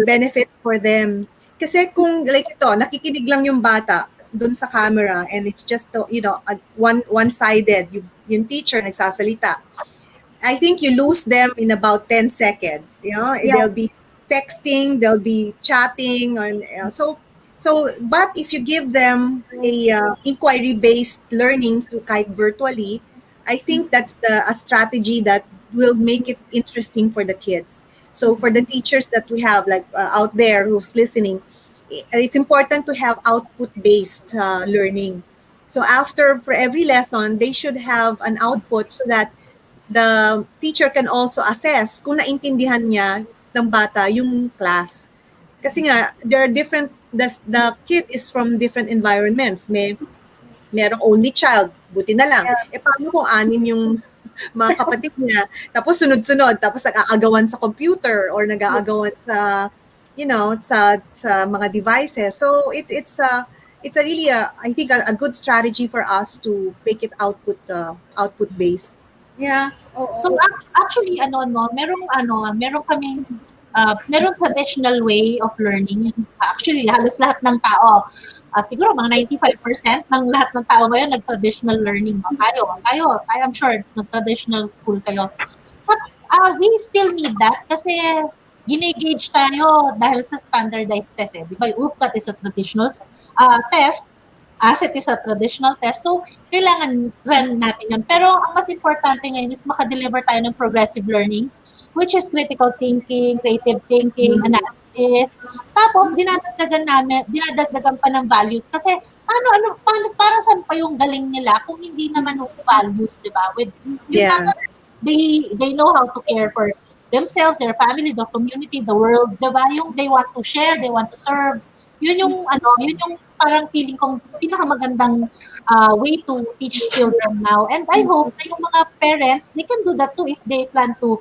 benefits for them. Kasi kung like ito, nakikinig lang yung bata doon sa camera and it's just, one-sided, yung teacher nagsasalita. I think you lose them in about 10 seconds. They'll be texting, they'll be chatting, and but if you give them a inquiry-based learning through kahit virtually, I think that's a strategy that will make it interesting for the kids. So for the teachers that we have like out there who's listening, it's important to have output-based learning. So for every lesson, they should have an output so that the teacher can also assess kung naintindihan niya ng bata yung class. Kasi nga, there are the kid is from different environments. Merong only child, buti na lang. Paano kung anim yung mga kapatid niya, tapos sunod-sunod, tapos nag-aagawan sa computer or nag-aagawan sa, sa mga devices. So it's a really, I think, a good strategy for us to make it output-based. Yeah. So actually meron kaming meron traditional way of learning. Actually halos lahat ng tao, siguro mga 95% ng lahat ng tao ngayon nag-traditional learning. Tayo, I'm sure nag-traditional school kayo. But we still need that kasi gine-gauge tayo dahil sa standardized test. Di ba? UPCAT is a traditional test. ASET is a traditional test. So, kailangan run natin yun. Pero ang mas importante ngayon is makadeliver tayo ng progressive learning, which is critical thinking, creative thinking, analysis. Tapos, dinadagdagan pa ng values. Kasi, paano, parang saan pa yung galing nila kung hindi naman yung values, di ba? Tapos, they know how to care for themselves, their family, the community, the world, di ba? Yung they want to share, they want to serve. Yun yung parang feeling kong pinakamagandang way to teach children now. And I hope na yung mga parents, they can do that too if they plan to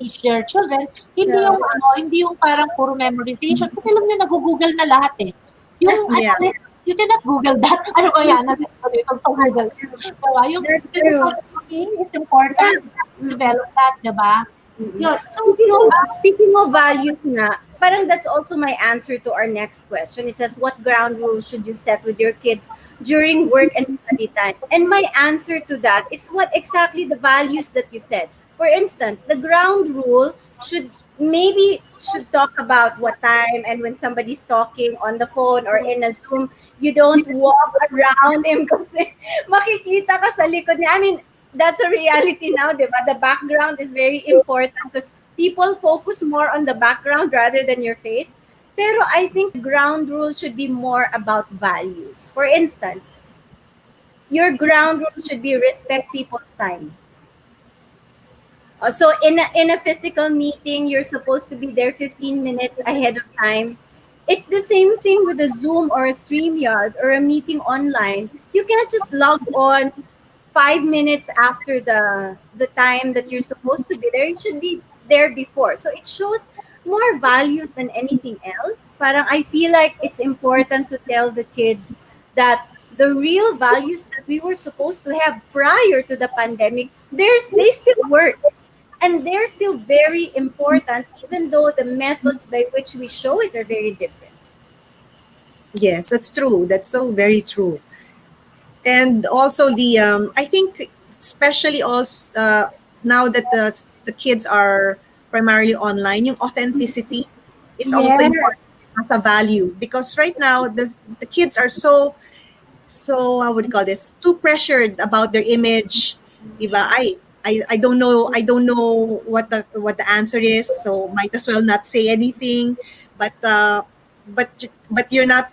teach their children. Hindi yung parang puro memorization. Kasi alam niyo, nag-google na lahat eh. You cannot Google that. Ano ba yan? Google. Diba? Yung critical thinking is important. Develop that, diba? So, speaking of values nga, parang that's also my answer to our next question. It says, what ground rules should you set with your kids during work and study time? And my answer to that is what exactly the values that you said. For instance, the ground rule should talk about what time, and when somebody's talking on the phone or in a Zoom, you don't walk around him kasi makikita ka sa likod niya. I mean, that's a reality now, di ba? The background is very important because people focus more on the background rather than your face. Pero I think ground rule should be more about values. For instance, your ground rule should be respect people's time. So in a physical meeting, you're supposed to be there 15 minutes ahead of time. It's the same thing with a Zoom or a StreamYard or a meeting online. You can't just log on 5 minutes after the time that you're supposed to be there. You should be there before. So it shows more values than anything else. Parang I feel like it's important to tell the kids that the real values that we were supposed to have prior to the pandemic, they still work. And they're still very important, even though the methods by which we show it are very different. Yes, that's true. That's so very true. And also I think especially also now that the kids are primarily online, yung authenticity is also important as a value, because right now the kids are so how would you call this, too pressured about their image, diba? I don't know what the answer is, so might as well not say anything. But you're not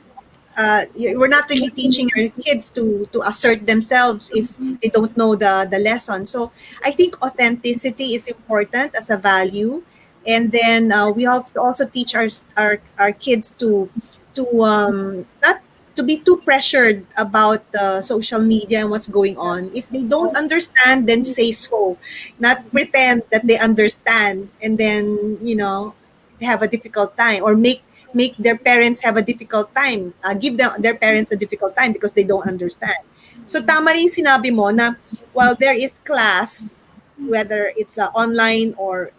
we're not really teaching our kids to assert themselves if they don't know the lesson. So I think authenticity is important as a value, And then we have to also teach our kids to not to be too pressured about social media and what's going on. If they don't understand, then say so, not pretend that they understand, and then have a difficult time, or make their parents have a difficult time, give their parents a difficult time because they don't understand. So tama rin yung sinabi mo na while there is class, whether it's online, or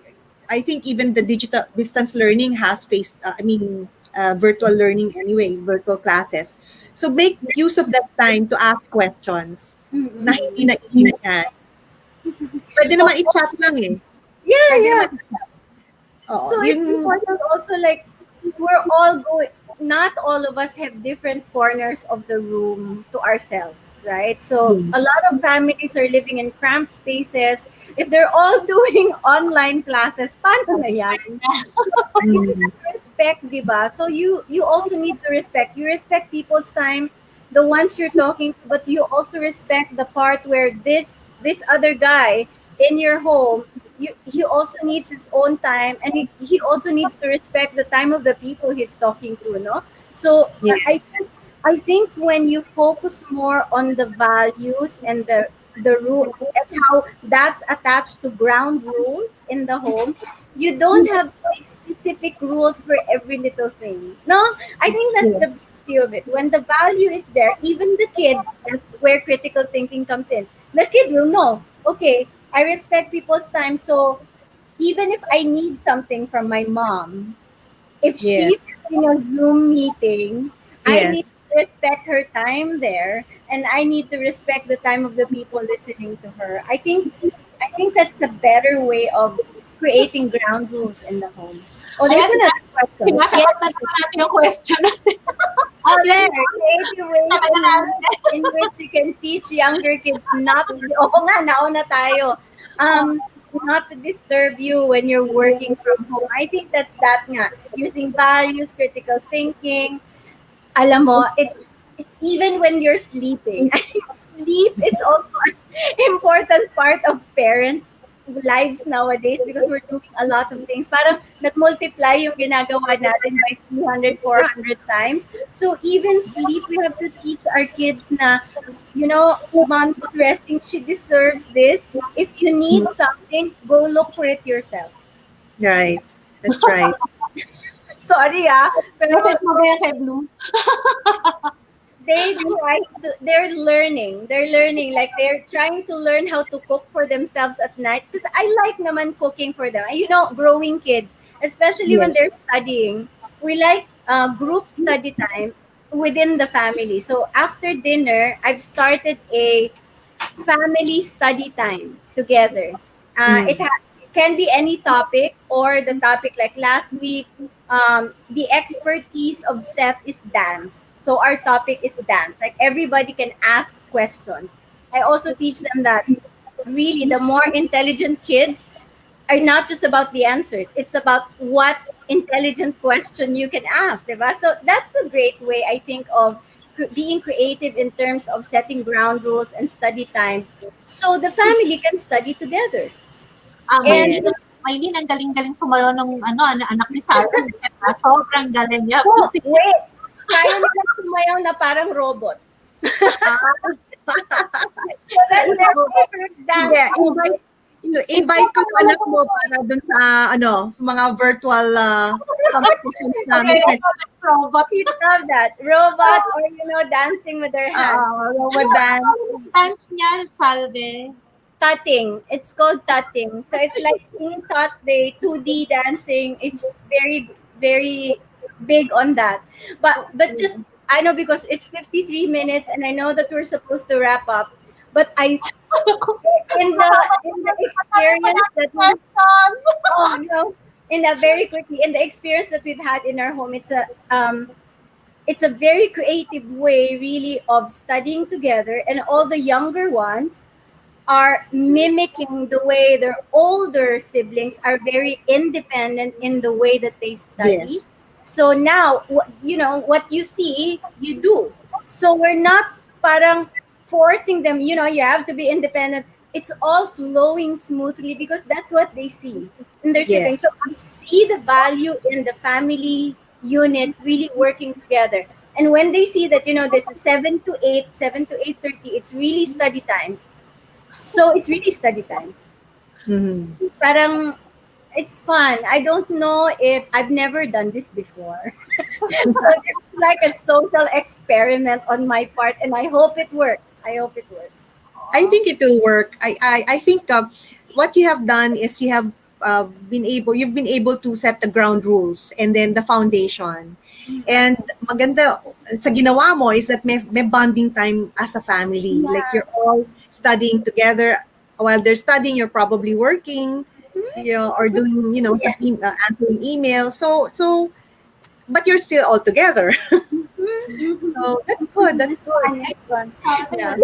I think even the digital distance learning has virtual learning anyway, virtual classes. So make use of that time to ask questions na hindi na iintindihan. Pwede naman i-chat lang eh. Yeah, Pwede yeah. naman oo, So it's important also, like, we're all going, not all of us have different corners of the room to ourselves, right? So a lot of families are living in cramped spaces. If they're all doing online classes, paano na yan? So you have to respect, di ba? So you also need to respect. You respect people's time, the ones you're talking to, but you also respect the part where this other guy in your home, he also needs his own time, and he also needs to respect the time of the people he's talking to, no? So Yes. I think when you focus more on the values and the rule and how that's attached to ground rules in the home, you don't have to make specific rules for every little thing. No, I think that's the Yes. beauty of it. When the value is there, even the kid, that's where critical thinking comes in. The kid will know, okay, I respect people's time, so even if I need something from my mom, if she's yes. having a Zoom meeting, I need Yes. to respect her time there, and I need to respect the time of the people listening to her. I think that's a better way of creating ground rules in the home. Oh, there's Ayan, another question. Yes. sinasagot na naman natin yung question natin. Oh, Yan there. yung Creative ways talaga natin. in which you can teach younger kids not to, oo nga, nauna tayo. Not to disturb you when you're working from home. I think that's that nga. Using values, critical thinking. Alam mo, it's even when you're sleeping. Sleep is also an important part of parents' lives nowadays because we're doing a lot of things. Parang nag-multiply yung ginagawa natin by 300, 400 times. So even sleep, we have to teach our kids na, mom is resting, she deserves this. If you need something, go look for it yourself. Right. That's right. Sorry pero Message mo ba yan kay Blue? they're learning, like they're trying to learn how to cook for themselves at night, because I like naman cooking for them. And growing kids, especially when Yes. they're studying, we like group study time within the family. So after dinner, I've started a family study time together. It can be any topic, or the topic, like last week, the expertise of Seth is dance. So our topic is dance. Like everybody can ask questions. I also teach them that really the more intelligent kids are not just about the answers. It's about what intelligent question you can ask, diba? So that's a great way, I think, of being creative in terms of setting ground rules and study time, so the family can study together. And Mylene, Mylene, ang galing-galing sumayaw ng anak ni Sarah. Sobrang galing. You have to oh, see. wait, kaya nila sumayaw na parang robot. So that's their favorite dance. Hindi, invite ko yung anak mo para dun sa mga virtual competitions namin. Robot. We love that. Robot, or dancing with their hands. Robot dance. Dance niya, Salve. Tutting. It's called tutting. So it's like being taught the 2D dancing. It's very, very big on that. But just, I know, because it's 53 minutes and I know that we're supposed to wrap up. But in the experience that we, oh no, very quickly, in the experience that we've had in our home, it's a very creative way, really, of studying together, and all the younger ones are mimicking the way their older siblings are very independent in the way that they study. Yes. So now, what you see, you do. So we're not parang forcing them, you have to be independent. it's all flowing smoothly because that's what they see in their Yeah. siblings. So I see the value in the family unit really working together. And when they see that, this is 7 to 8, 7 to 8:30, it's really study time. So it's really study time. Mhm. Parang it's fun. I don't know if I've never done this before. So it's like a social experiment on my part, and I hope it works. I hope it works. I think it will work. I think what you have done is you've been able to set the ground rules and then the foundation. And maganda sa ginawa mo is that may bonding time as a family. Like you're all studying together. While they're studying, you're probably working, or doing, some answering emails. But you're still all together. So that's good. That's good. Fun, it's fun. Yeah.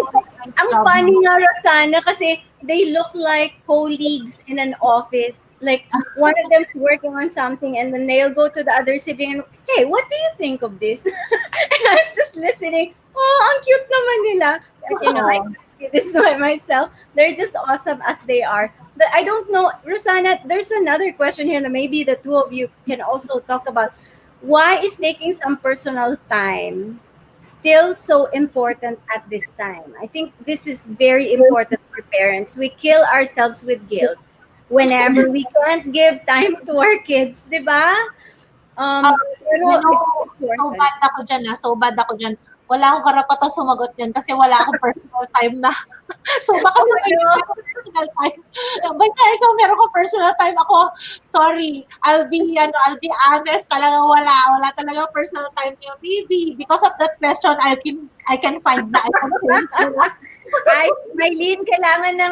Ang funny nga, Rossana, kasi they look like colleagues in an office. Like, one of them's working on something and then they'll go to the other sibling and, hey, what do you think of this? And I was just listening. Oh, ang cute naman nila. But, I can't do this by myself. They're just awesome as they are. But I don't know, Rossana, there's another question here that maybe the two of you can also talk about. Why is taking some personal time still so important at this time? I think this is very important for parents. We kill ourselves with guilt whenever we can't give time to our kids, di ba? Pero it's So important. bad ako dyan, so bad ako dyan. Wala akong karapatan sumagot yan kasi wala akong personal time na. So baka sabihin no. ko personal time. Basta ikaw meron ko personal time ako. Sorry, I'll be honest, talaga wala talaga personal time niyo. Maybe because of that question I can find na I can think. Ay, Mylene, kailangan ng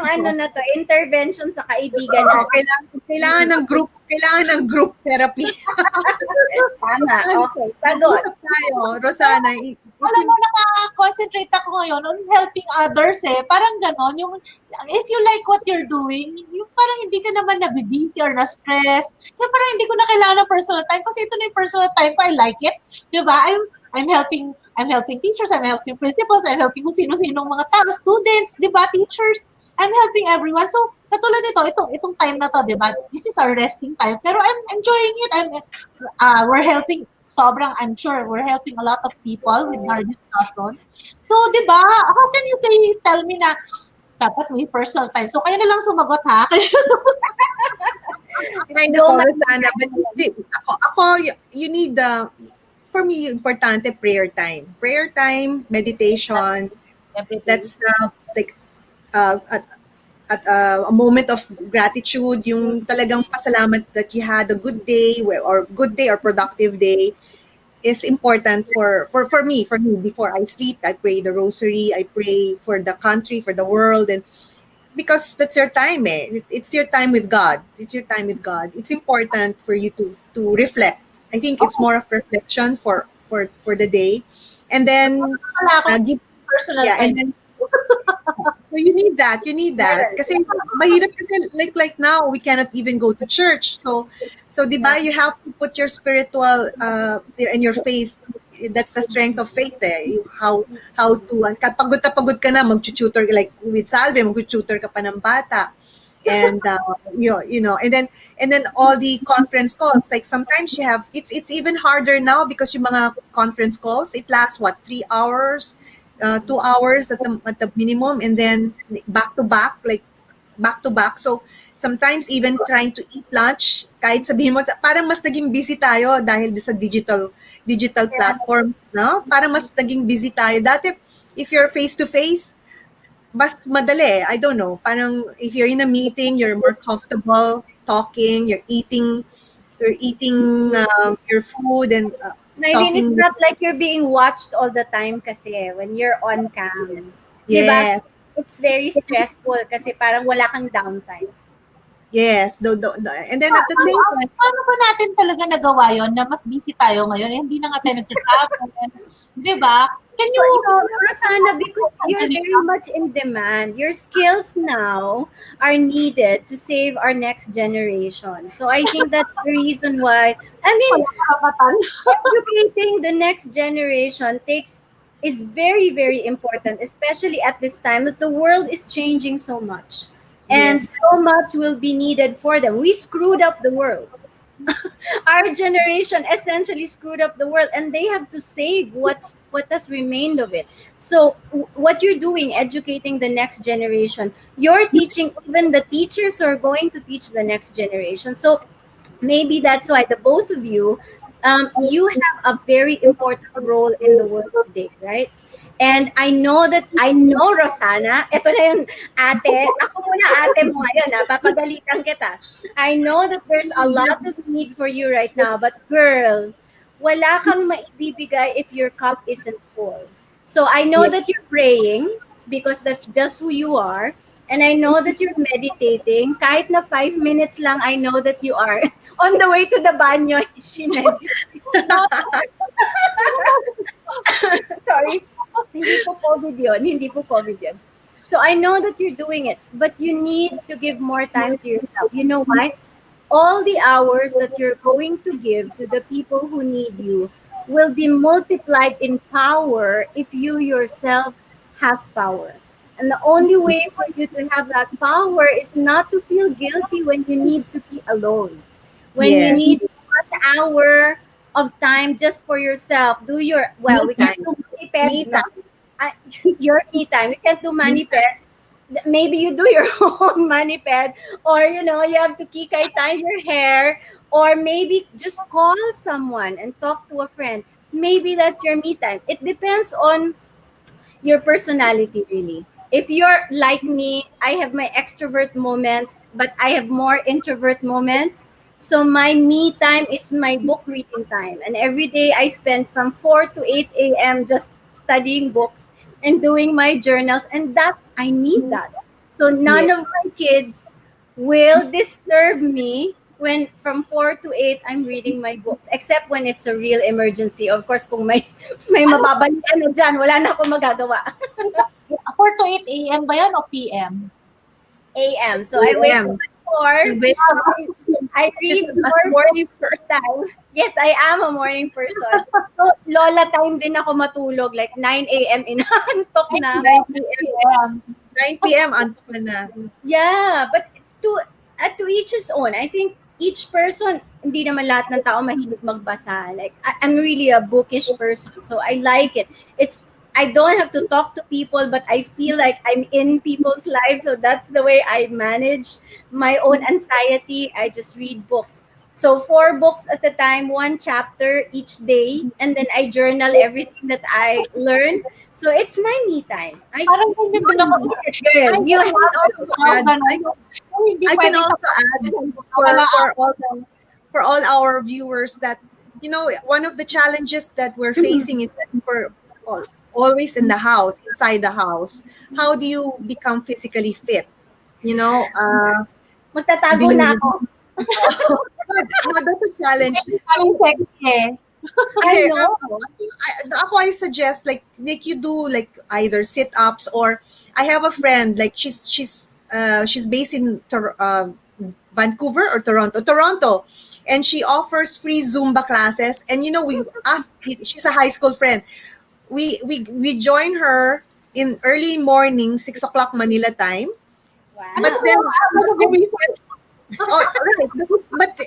intervention sa kaibigan Oo, natin. kailangan ng group therapy. Tama, okay. Sagot. Usap tayo, Rossana. Alam mo, naka-concentrate ako ngayon on helping others Parang ganon. Yung, if you like what you're doing, yung parang hindi ka naman nabibusy or na-stress. Yung parang hindi ko na kailangan ng personal time kasi ito na yung personal time ko. I like it. Diba? I'm helping teachers, I'm helping principals, I'm helping kung sino-sinong mga tao, students, di ba, teachers. I'm helping everyone. So, katulad nito, itong time na to, di ba? This is our resting time. Pero I'm enjoying it. We're helping, I'm sure, we're helping a lot of people with our discussion. So, di ba, how can you tell me na dapat may personal time? So, kayo na lang sumagot, ha? I know, Rossana, but ako, you need for me, importante prayer time. Prayer time, meditation, that's like a moment of gratitude, yung talagang pasalamat that you had a good day or productive day is important for me. Before I sleep, I pray the rosary, I pray for the country, for the world, and because that's your time it's your time with God. It's your time with God. It's important for you to reflect. I think it's more of reflection for the day, and then give personal time. and then so you need that kasi mahirap kasi like now we cannot even go to church, so diba, you have to put your spiritual and your faith. That's the strength of faith how to pagod ka na mag-tutor, like with Salve mag-tutor ka pa ng bata. And and then all the conference calls, like sometimes you have it's even harder now because yung mga conference calls, it lasts 3 hours, 2 hours at the minimum, and then back to back. So sometimes even trying to eat lunch, kahit sabihin mo parang mas naging busy tayo dahil sa digital platform, no? Parang mas naging busy tayo dati. If you're face to face, mas madali. I don't know. Parang if you're in a meeting, you're more comfortable talking, you're eating your food and Mylene, it's not like you're being watched all the time kasi when you're on cam. Yes. Diba? It's very stressful kasi parang wala kang downtime. Yes. And then at the same time, paano ba natin talaga nagawa yon na mas busy tayo ngayon? Hindi na nga tayo nag-travel. Diba? Can you, Rossana, because you're very much in demand. Your skills now are needed to save our next generation. So I think that's the reason why, educating the next generation takes is very, very important, especially at this time that the world is changing so much. And Yes. so much will be needed for them. We screwed up the world. Our generation essentially screwed up the world, and they have to save what has remained of it. So what you're doing, educating the next generation, you're teaching even the teachers who are going to teach the next generation. So maybe that's why the both of you, you have a very important role in the world today, right? And I know Rossana, ito na yung ate, ako muna ate mo ngayon, papagalitan kita. I know that there's a lot of need for you right now, but girl, wala kang maibibigay if your cup isn't full. So I know that you're praying because that's just who you are. And I know that you're meditating. Kahit na 5 minutes lang, I know that you are. On the way to the banyo, she meditates. Sorry. Hindi po COVID yun. Hindi po COVID yun. So I know that you're doing it, but you need to give more time to yourself. You know why? All the hours that you're going to give to the people who need you will be multiplied in power if you yourself has power. And the only way for you to have that power is not to feel guilty when you need to be alone. When you Yes. need 1 hour of time just for yourself. Do your, well, Me we can't time. do mani-ped. Me No. Your me time. We can't do mani-ped. Maybe you do your own mani-ped, or you have to kikay tie your hair, or maybe just call someone and talk to a friend. Maybe that's your me time. It depends on your personality, really. If you're like me, I have my extrovert moments, but I have more introvert moments. So my me time is my book reading time. And every day I spend from 4 to 8 a.m. just studying books and doing my journals. And I need that. So none of my kids will disturb me when from 4 to 8 I'm reading my books, except when it's a real emergency. Of course, kung may mababalian na dyan, wala na akong magagawa. 4 to 8 a.m. ba yan o p.m.? A.M. So I wake AM. up at 4. You wake up. I She's read a more morning books per time. Yes, I am a morning person. So lola time din ako matulog, like 9 a.m. inaantok na. 9 p.m. 9 p.m. antok ka na. Yeah, but to each his own. I think each person, hindi naman lahat ng tao mahilig magbasa. Like I'm really a bookish person, so I like it. I don't have to talk to people, but I feel like I'm in people's lives. So that's the way I manage my own anxiety. I just read books. So 4 books at a time, 1 chapter each day, and then I journal everything that I learn. So it's my me time. Parang ganyan din ako. Girl, you have I can also add for all our viewers that one of the challenges that we're facing is that for always in the house, inside the house, how do you become physically fit? magtatago na ako. That's a challenge. Ang sexy eh. Okay, I know. I suggest like you do like either sit-ups, or I have a friend like she's based in Vancouver or Toronto, and she offers free Zumba classes. And we asked, she's a high school friend. We join her in early morning, 6 o'clock Manila time. Wow. But then, right.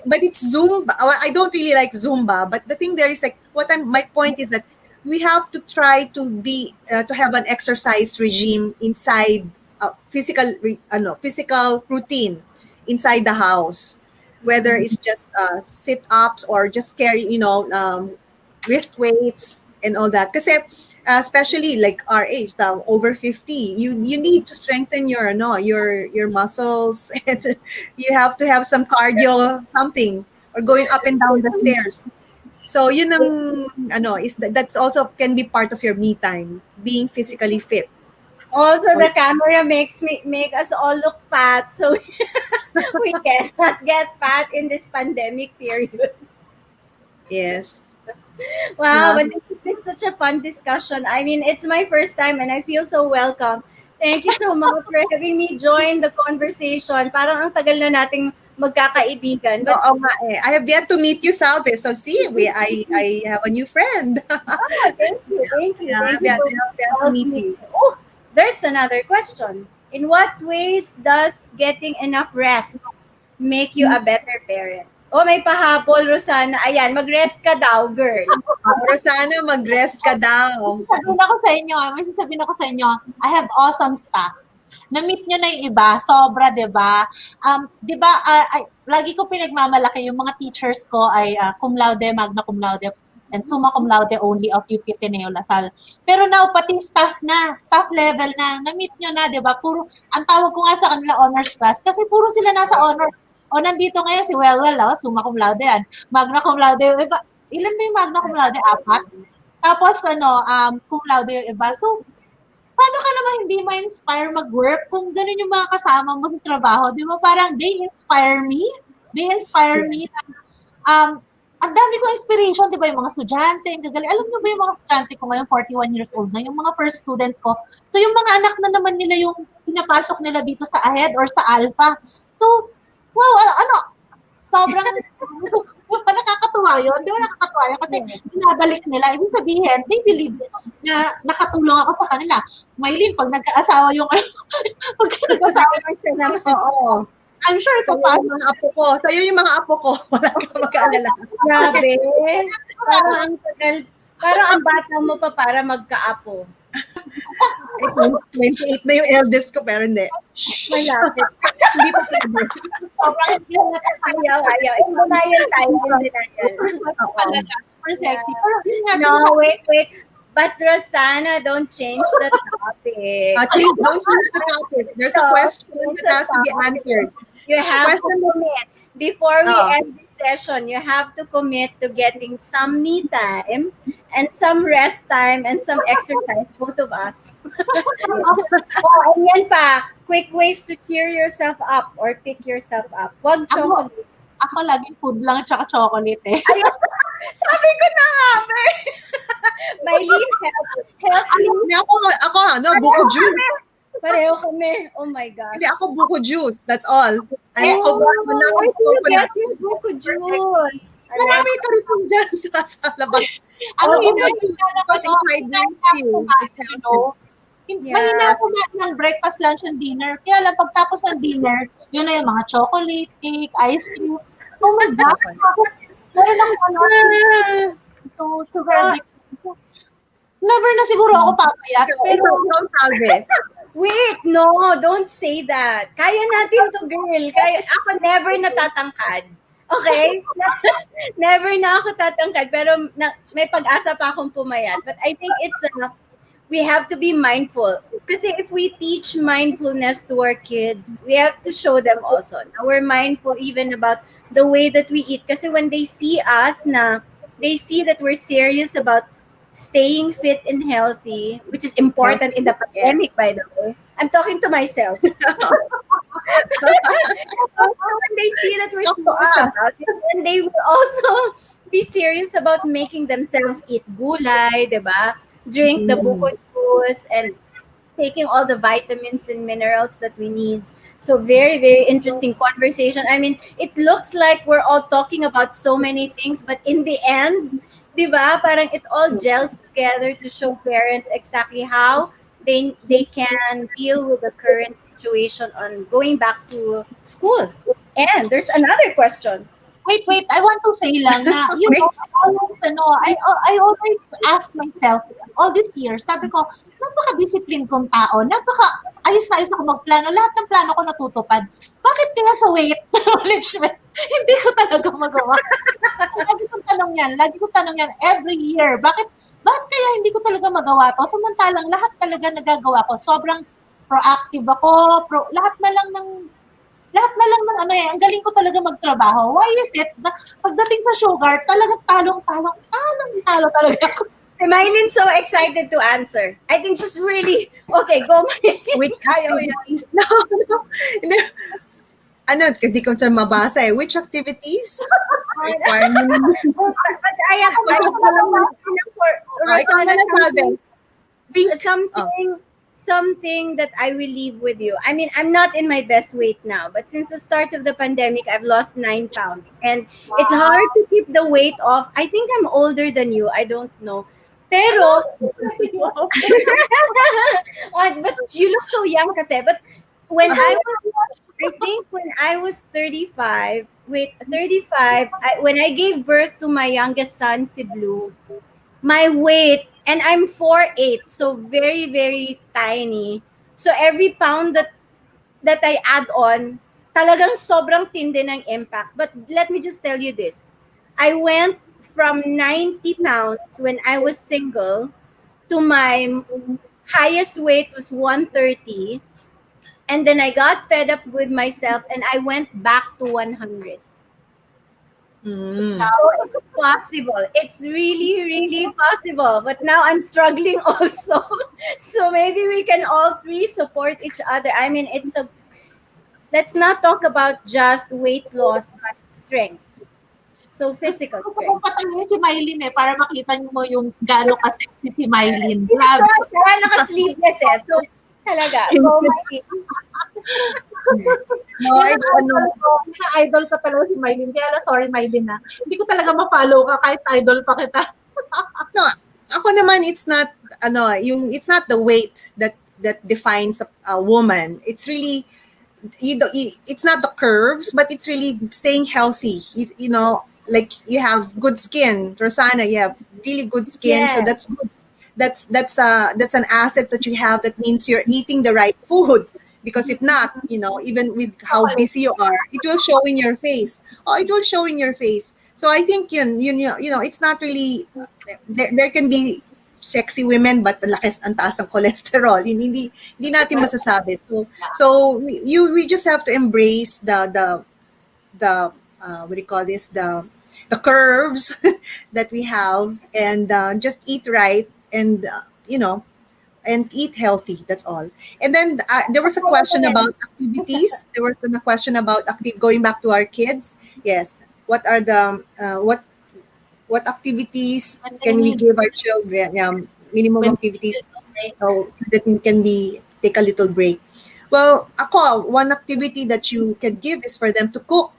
But it's Zumba. I don't really like Zumba, but the thing there is like my point is that we have to try to be to have an exercise regime inside physical routine inside the house, whether it's just sit-ups or just carry wrist weights and all that. Kasi especially like our age, over 50, you need to strengthen your muscles, and you have to have some cardio, something, or going up and down the stairs. So that's also can be part of your me time, being physically fit. Also, the camera make us all look fat, so we cannot get fat in this pandemic period. Yes. Wow, but this has been such a fun discussion. I mean, it's my first time and I feel so welcome. Thank you so much for having me join the conversation. Parang ang tagal na nating magkakaibigan. But Oo nga eh. I have yet to meet you, Salve. So see, I have a new friend. thank you. Yeah, I Thank have you yet, for I have yet to meet you. Oh, there's another question. In what ways does getting enough rest make you a better parent? Oh, may pahabol, Rossana. Ayan, mag-rest ka daw, girl. Rossana, mag-rest ka daw. May sasabihin ako sa inyo, I have awesome staff. Na-meet nyo na yung iba, sobra, di ba? Di ba, lagi ko pinagmamalaki, yung mga teachers ko ay cum laude, magna cum laude, and summa cum laude only of UP Ateneo Lasal. Pero now, pati staff level na-meet nyo na, di ba? Puro, ang tawag ko nga sa kanila honors class, kasi puro sila nasa honors. O nandito ngayon si Welwel, summa cum laude yan. Magna cum laude, iba, ilan ba yung magna cum laude? 4? Tapos cum laude yung iba. So, paano ka naman hindi ma-inspire mag-work kung ganun yung mga kasama mo sa trabaho? Di ba? Parang they inspire me. Ang dami ko inspiration, di ba? Yung mga estudyante, ang gagaling. Alam niyo ba yung mga estudyante ko ngayon, 41 years old na, yung mga first students ko. So, yung mga anak na naman nila yung pinapasok nila dito sa AHED or sa Alpha. So, wow, sobrang nakakatuwa yun. Di ba nakakatuwa yun? Kasi binabalik nila. Ibig sabihin, they believe na nakatulong ako sa kanila. Mylene, pag nagkaasawa yung Oo. I'm sure Sa'yo yung mga apo ko. Sa'yo yung mga apo ko. Wala kang mag-aalala. Grabe. Parang ang bata mo pa para magkaapo. 28 na yung eldest ko, pero hindi. Malapit. Hindi pa pwede. sobrang Ayaw. In denial tayo. super sexy. Pero yun nga, No, wait. But Rossana, don't change the topic. Don't change the topic. There's a question that has to be answered. You have to Question- commit. Before we Oh. end this session, you have to commit to getting some me time and some rest time and some exercise, both of us. And yan pa, quick ways to cheer yourself up or pick yourself up. Wag chocolate. ako laging food lang at saka chocolate eh. Sabi ko na nga, Mylene, help. Hindi ako buko juice. Pareho kami. Oh my gosh. Hindi ako buko juice. That's all. Where Ako do you get your buko juice? Marami ka rin po dyan sa labas. Kasi it hydrates you. Mahina ako ng breakfast, lunch, and dinner. Kaya lang, pagtapos ng dinner, yun na yung mga chocolate, cake, ice cream. Oh my God. Meron ako So, sugar addiction. So, never na siguro ako papayat. Pero, Salve. Wait, no, don't say that. Kaya natin to, girl. Ako never natatangkad. Okay? Never na ako tatangkad. Pero may pag-asa pa akong pumayat. But I think we have to be mindful. Kasi if we teach mindfulness to our kids, we have to show them also. Now, we're mindful even about the way that we eat. Kasi when they see us they see that we're serious about staying fit and healthy, which is important in the pandemic, by the way. I'm talking to myself. So when they see that we're serious about it, then they will also be serious about making themselves eat gulay, diba? Drink the buko juice and taking all the vitamins and minerals that we need. So very, very interesting conversation. I mean, it looks like we're all talking about so many things, but in the end, diba, parang it all gels together to show parents exactly how they can deal with the current situation on going back to school. And there's another question. wait, I want to say lang na, I always ask myself, all these years, sabi ko, napaka-discipline kong tao, ayos na ayos ako magplano, lahat ng plano ko natutupad. Bakit kaya sa weight management, hindi ko talaga magawa? Lagi kong tanong yan, every year. Bakit kaya hindi ko talaga magawa to? Samantalang lahat talaga nagagawa ko. Sobrang proactive ako, lahat na lang ng ang galing ko talaga magtrabaho. Why is it na pagdating sa sugar, talagang talong talaga ako. Mylene so excited to answer. I think just really, okay, go Mylene. Which activities? No. Hindi ko siya mabasa eh. Which activities? But I have for Rossana, something that I will leave with you. I mean, I'm not in my best weight now, but since the start of the pandemic, I've lost 9 pounds. And it's hard to keep the weight off. I think I'm older than you. I don't know. Pero, but you look so young kasi. But when I think when I was 35, when I gave birth to my youngest son, si Blue, my weight, and I'm 4'8", so very, very tiny. So every pound that I add on, talagang sobrang tindi ng impact. But let me just tell you this. I went from 90 pounds when I was single to my highest weight was 130. And then I got fed up with myself and I went back to 100. Mm. So it's possible. It's really, really possible. But now I'm struggling also. So maybe we can all three support each other. I mean, let's not talk about just weight loss, but strength. So physical Gusto kong strength. patanungin si Mylene para makita mo yung gano'n ka-sexy si Mylene. Grabe. Kaya naka-sleeveless eh. So talaga. So No, I don't know. Idol ka talaga si Mylene. Kaya sorry Mylene na. Hindi ko talaga ma-follow ka kahit idol pa kita. No, ako naman, it's not it's not the weight that defines a woman. It's really it's not the curves, but it's really staying healthy. You know, like you have good skin, Rossana. You have really good skin, so Yes. that's good. That's an asset that you have. That means you're eating the right food. Because if not, even with how busy you are, it will show in your face. Oh, it will show in your face. So I think it's not really. There can be sexy women, but ang taas ng cholesterol. Hindi natin masasabi. So we just have to embrace the what do you call this, the curves that we have, and just eat right, and and eat healthy. That's all. And then there was a question about activities. There was a question about going back to our kids. Yes. What are the what activities can we give our children? Minimum activities so that we can take a little break. Well, one activity that you can give is for them to cook.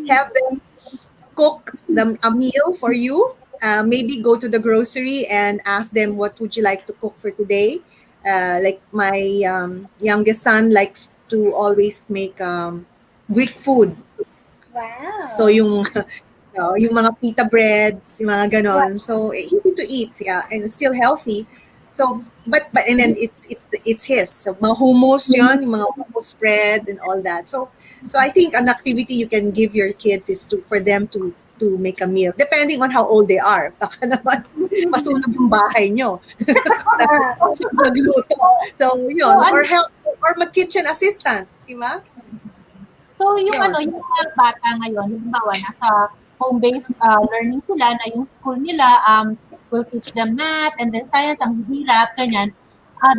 Have them cook a meal for you. Maybe go to the grocery and ask them, what would you like to cook for today? Like my youngest son likes to always make Greek food. Wow. So yung mga pita breads, yung mga ganon. So easy to eat, yeah, and it's still healthy. So but and then it's his. So mga hummus yun, yung mga hummus bread and all that. So I think an activity you can give your kids is for them to make a meal, depending on how old they are. Baka naman masunog yung bahay nyo. Magluto. So yun, or help, or mag-kitchen assistant, di ba? So yung yung mga bata ngayon, halimbawa nasa home-based learning sila, na yung school nila will teach them math and then science, ang hirap, ganyan.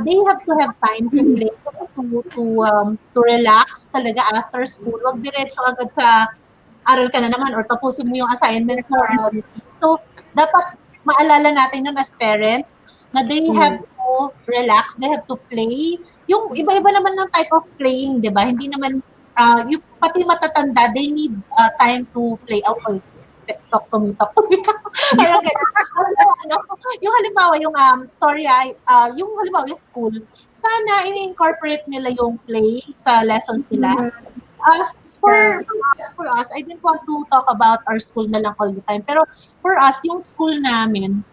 They have to have time to play, to relax talaga after school. Wag diretso agad sa aral ka na naman or tapusin mo yung assignments mo. So, dapat maalala natin yun as parents na they have to relax, they have to play. Yung iba-iba naman ng type of playing, di ba? Hindi naman, yung pati matatanda, they need time to play. Okay, talk to me. Parang ganun. Yung halimbawa, yung halimbawa, yung school, sana in-incorporate nila yung play sa lessons nila. As for us, I didn't want to talk about our school na lang all the time. Pero for us, yung school namin,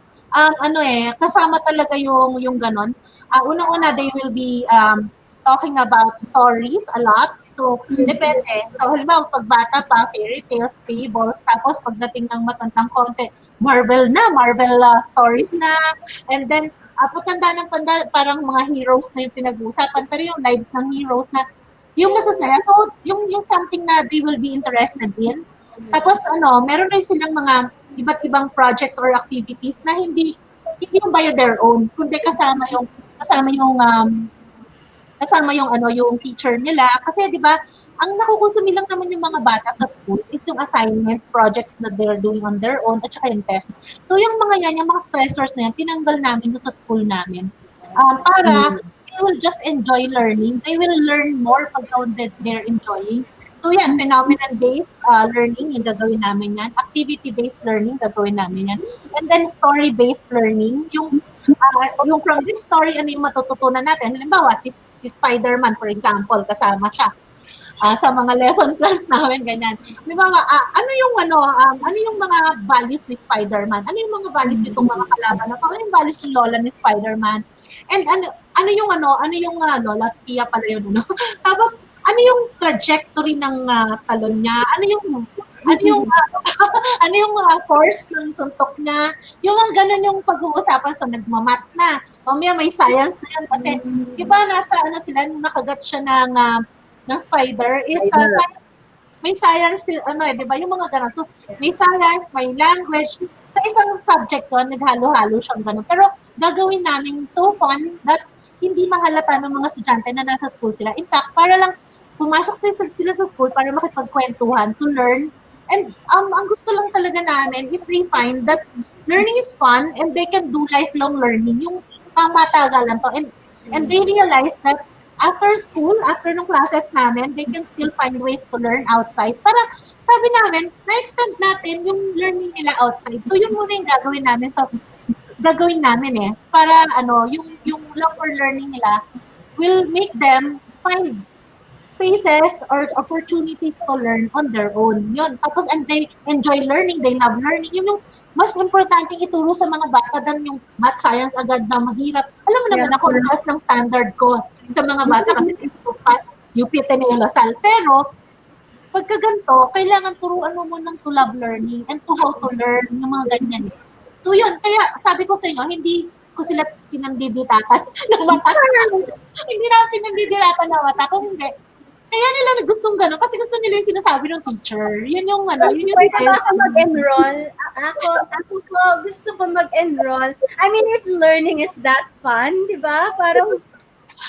kasama talaga yung ganon. Unang-una, they will be talking about stories a lot. So, depende. So, halimbawa, pag bata pa, fairy tales, fables, tapos pagdating ng matandang konti, Marvel stories na. And then, patanda ng parang mga heroes na yung pinag-uusapan. Pero yung lives ng heroes na yung masasaya. So, yung something na they will be interested in. Tapos, meron rin silang mga iba't ibang projects or activities na hindi yung by their own, kundi kasama yung teacher nila. Kasi, di ba, ang nakukonsumi lang naman yung mga bata sa school is yung assignments, projects that they're doing on their own, at saka yung test. So, yung mga stressors na yan, tinanggal namin doon sa school namin. para they will just enjoy learning. They will learn more pag that they're enjoying. So yan, phenomenon-based learning, yung gagawin namin yan. Activity-based learning, gagawin namin yan. And then story-based learning, yung from this story, ano yung matututunan natin. Halimbawa, si Spider-Man, for example, kasama siya sa mga lesson plans namin, ganyan. Halimbawa, ano yung mga values ni Spider-Man? Ano yung mga values nitong mga kalaban na to? Ano yung values ng lola ni Spider-Man? And ano yung lola, tiya pala yun, ano? Tapos, ano yung trajectory ng talon niya? Ano yung course ng suntok niya? Yung mga ganun yung pag-uusapan. So, nagmamat na. Mamaya may science na yan. Kasi, di ba, sila, nung nakagat siya ng spider, is science. May science, di ba? Yung mga ganun. So, may science, may language. Sa isang subject ko, naghalo-halo siyang ganun. Pero, gagawin namin so fun that hindi mahalata ng mga estudyante na nasa school sila. In fact, para lang pumasok sila sa school para makipagkwentuhan, to learn. And ang gusto lang talaga namin is they find that learning is fun and they can do lifelong learning. Yung pamatagalan to. And they realize that after school, after ng classes namin, they can still find ways to learn outside. Para sabi namin, na-extend natin yung learning nila outside. So yun muna yung gagawin namin. So gagawin namin para yung longer learning nila will make them find spaces or opportunities to learn on their own. Yun. Tapos, and they enjoy learning, they love learning. Yun yung mas importanteng ituro sa mga bata than yung math science agad na mahirap. Alam mo naman, ako taas ng standard ko sa mga bata kasi ito pass UP Ateneo Lasal. Pero, pagka ganito, kailangan turuan mo munang to love learning and to how to learn, yung mga ganyan. So yun, kaya sabi ko sa inyo, hindi ko sila pinandiditatan ng mata. Hindi na pinandiditatan ng mata. Kung hindi, kaya nila gustong gano'n kasi gusto nila yung sinasabi ng teacher. Yun yung yun yung pwede ba ako mag-enroll? Ako po, gusto ko mag-enroll. I mean, if learning is that fun, di ba? Parang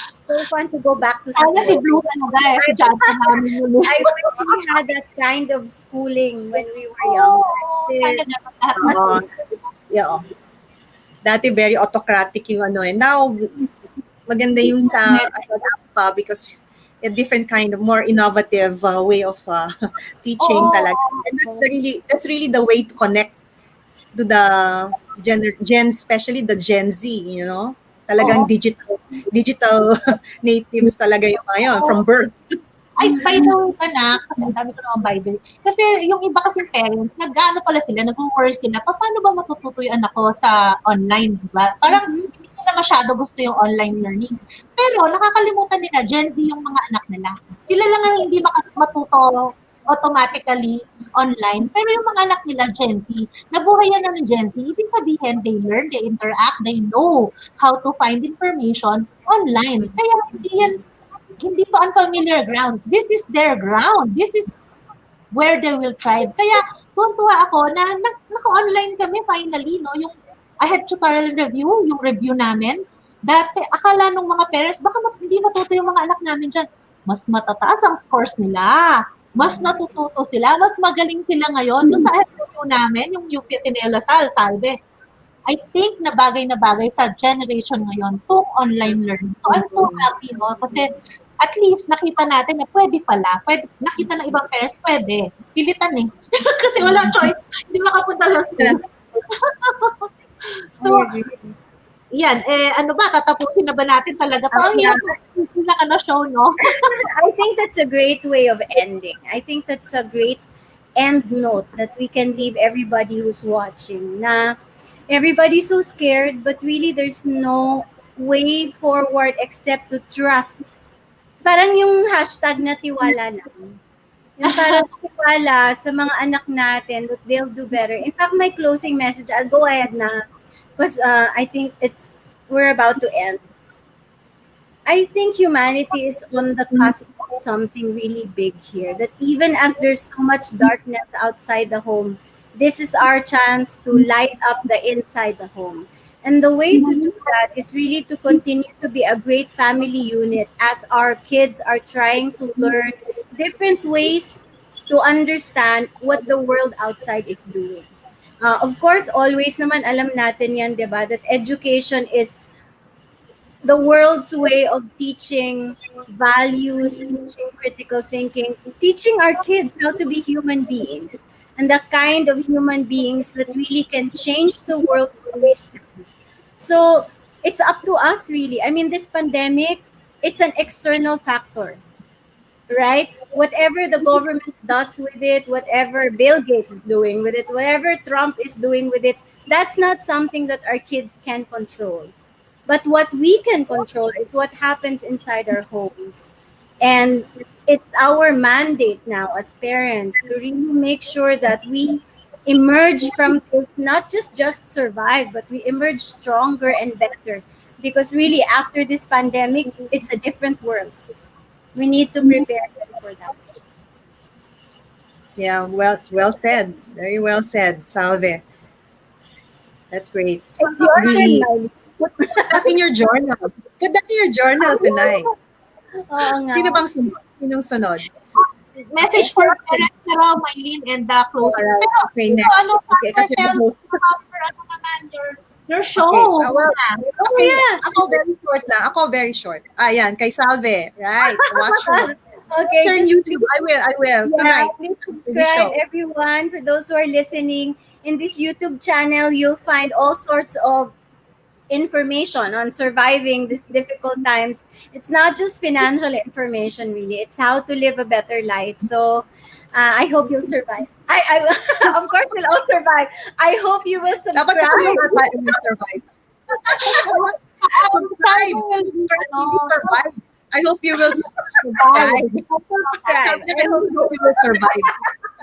so fun to go back to school. Sana si Blue guys, si John namin yun. I wish we had that kind of schooling when we were young. Dati very autocratic yung Now, maganda yung sa because a different kind of more innovative way of teaching talaga. And that's really the way to connect to the especially the Gen Z, Talagang digital natives talaga yung ngayon from birth. Ay, by the way, anak, kasi ang dami ko naman by the way. Kasi yung iba kasing parents, nag-ano pala sila, nag-worry sila, paano ba matututo yung anak ko sa online, di ba? Parang hindi nila masyado gusto yung online learning. Pero nakakalimutan nila, Gen Z yung mga anak nila. Sila lang ang hindi matuto automatically online. Pero yung mga anak nila, Gen Z, nabuhay yan ng Gen Z. Ibig sabihin, they learn, they interact, they know how to find information online. Kaya hindi to unfamiliar grounds. This is their ground. This is where they will thrive. Kaya tuwan-tuwa ako na naka-online kami finally, no? Yung I had tutorial review, yung review namin. Dati, akala nung mga parents, baka hindi matuto yung mga anak namin dyan. Mas matataas ang scores nila. Mas natututo sila. Mas magaling sila ngayon. Doon sa review namin, yung UP Ateneo Lasal, Salve. I think na bagay sa generation ngayon itong online learning. So I'm so happy, no? Kasi at least nakita natin na pwede pala. Nakita ng ibang parents, pwede. Pilitan Kasi wala choice. Hindi makapunta sa school. So, yan. Tatapusin na ba natin talaga? Ang hirap na show, no? I think that's a great way of ending. I think that's a great end note that we can leave everybody who's watching. Na everybody's so scared, but really there's no way forward except to trust. Parang yung hashtag na tiwala lang. Yung parang tiwala sa mga anak natin that they'll do better. In fact, my closing message, I'll go ahead na because I think we're about to end. I think humanity is on the cusp of something really big here. That even as there's so much darkness outside the home, this is our chance to light up the inside the home. And the way to do that is really to continue to be a great family unit as our kids are trying to learn different ways to understand what the world outside is doing. Of course, always naman alam natin yan, diba, that education is the world's way of teaching values, teaching critical thinking, teaching our kids how to be human beings and the kind of human beings that really can change the world where we stand. So it's up to us, really. I mean, this pandemic, it's an external factor, right? Whatever the government does with it, whatever Bill Gates is doing with it, whatever Trump is doing with it, that's not something that our kids can control. But what we can control is what happens inside our homes. And it's our mandate now as parents to really make sure that we emerge from this, not just survive, but we emerge stronger and better. Because really, after this pandemic, it's a different world. We need to prepare them for that. Yeah, well said. Very well said, Salve. That's great. It's your turn, Really Miley. put that in your journal. Put that in your journal tonight. Oo nga. Sino bang sunod? Sinong sunod? Message for parents pero Mylene and the closing. Alright. Pero Okay, ito, next. ano, Okay, kasi tell yung host. about your show. Okay. Well, okay. yeah. Ako very short lang. Ako very short. Ayan, kay Salve. Right. Watch your Okay, Turn just YouTube. I will. yeah, Tonight. please Really subscribe, show. everyone. For those who are listening, in this YouTube channel, you'll find all sorts of information on surviving these difficult times. It's not just financial information, really. It's how to live a better life. So, I hope you'll survive. Of course, we'll all survive. I hope you will Dapat subscribe. ako lahat tayo will survive. Subscribe. Really survive. I hope you will survive. Subscribe. I hope you will survive.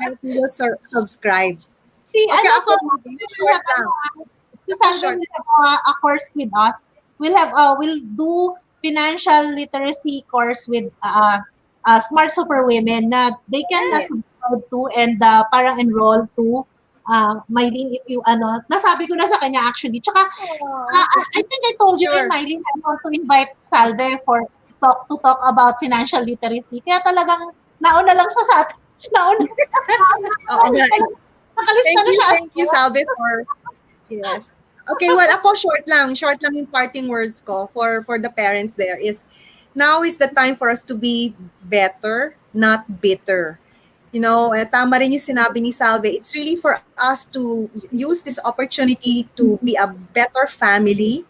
I hope you will subscribe. See, Okay, ano, ako, short lang. si Salve will have a course with us. We'll do financial literacy course with Smart Super Women na they can Yes. subscribe to and parang enroll to Mylene if you nasabi ko na sa kanya actually. Tsaka I think I told you Sure. in Mylene I want to invite Salve for to talk about financial literacy. Kaya talagang nauna lang siya sa atin. Nauna. Oo nga. Nakalista na siya. Thank you, Salve, for yes. Okay, well, ako short lang yung parting words ko for the parents there is now is the time for us to be better, not bitter. You know, tama rin yung sinabi ni Salve. It's really for us to use this opportunity to be a better family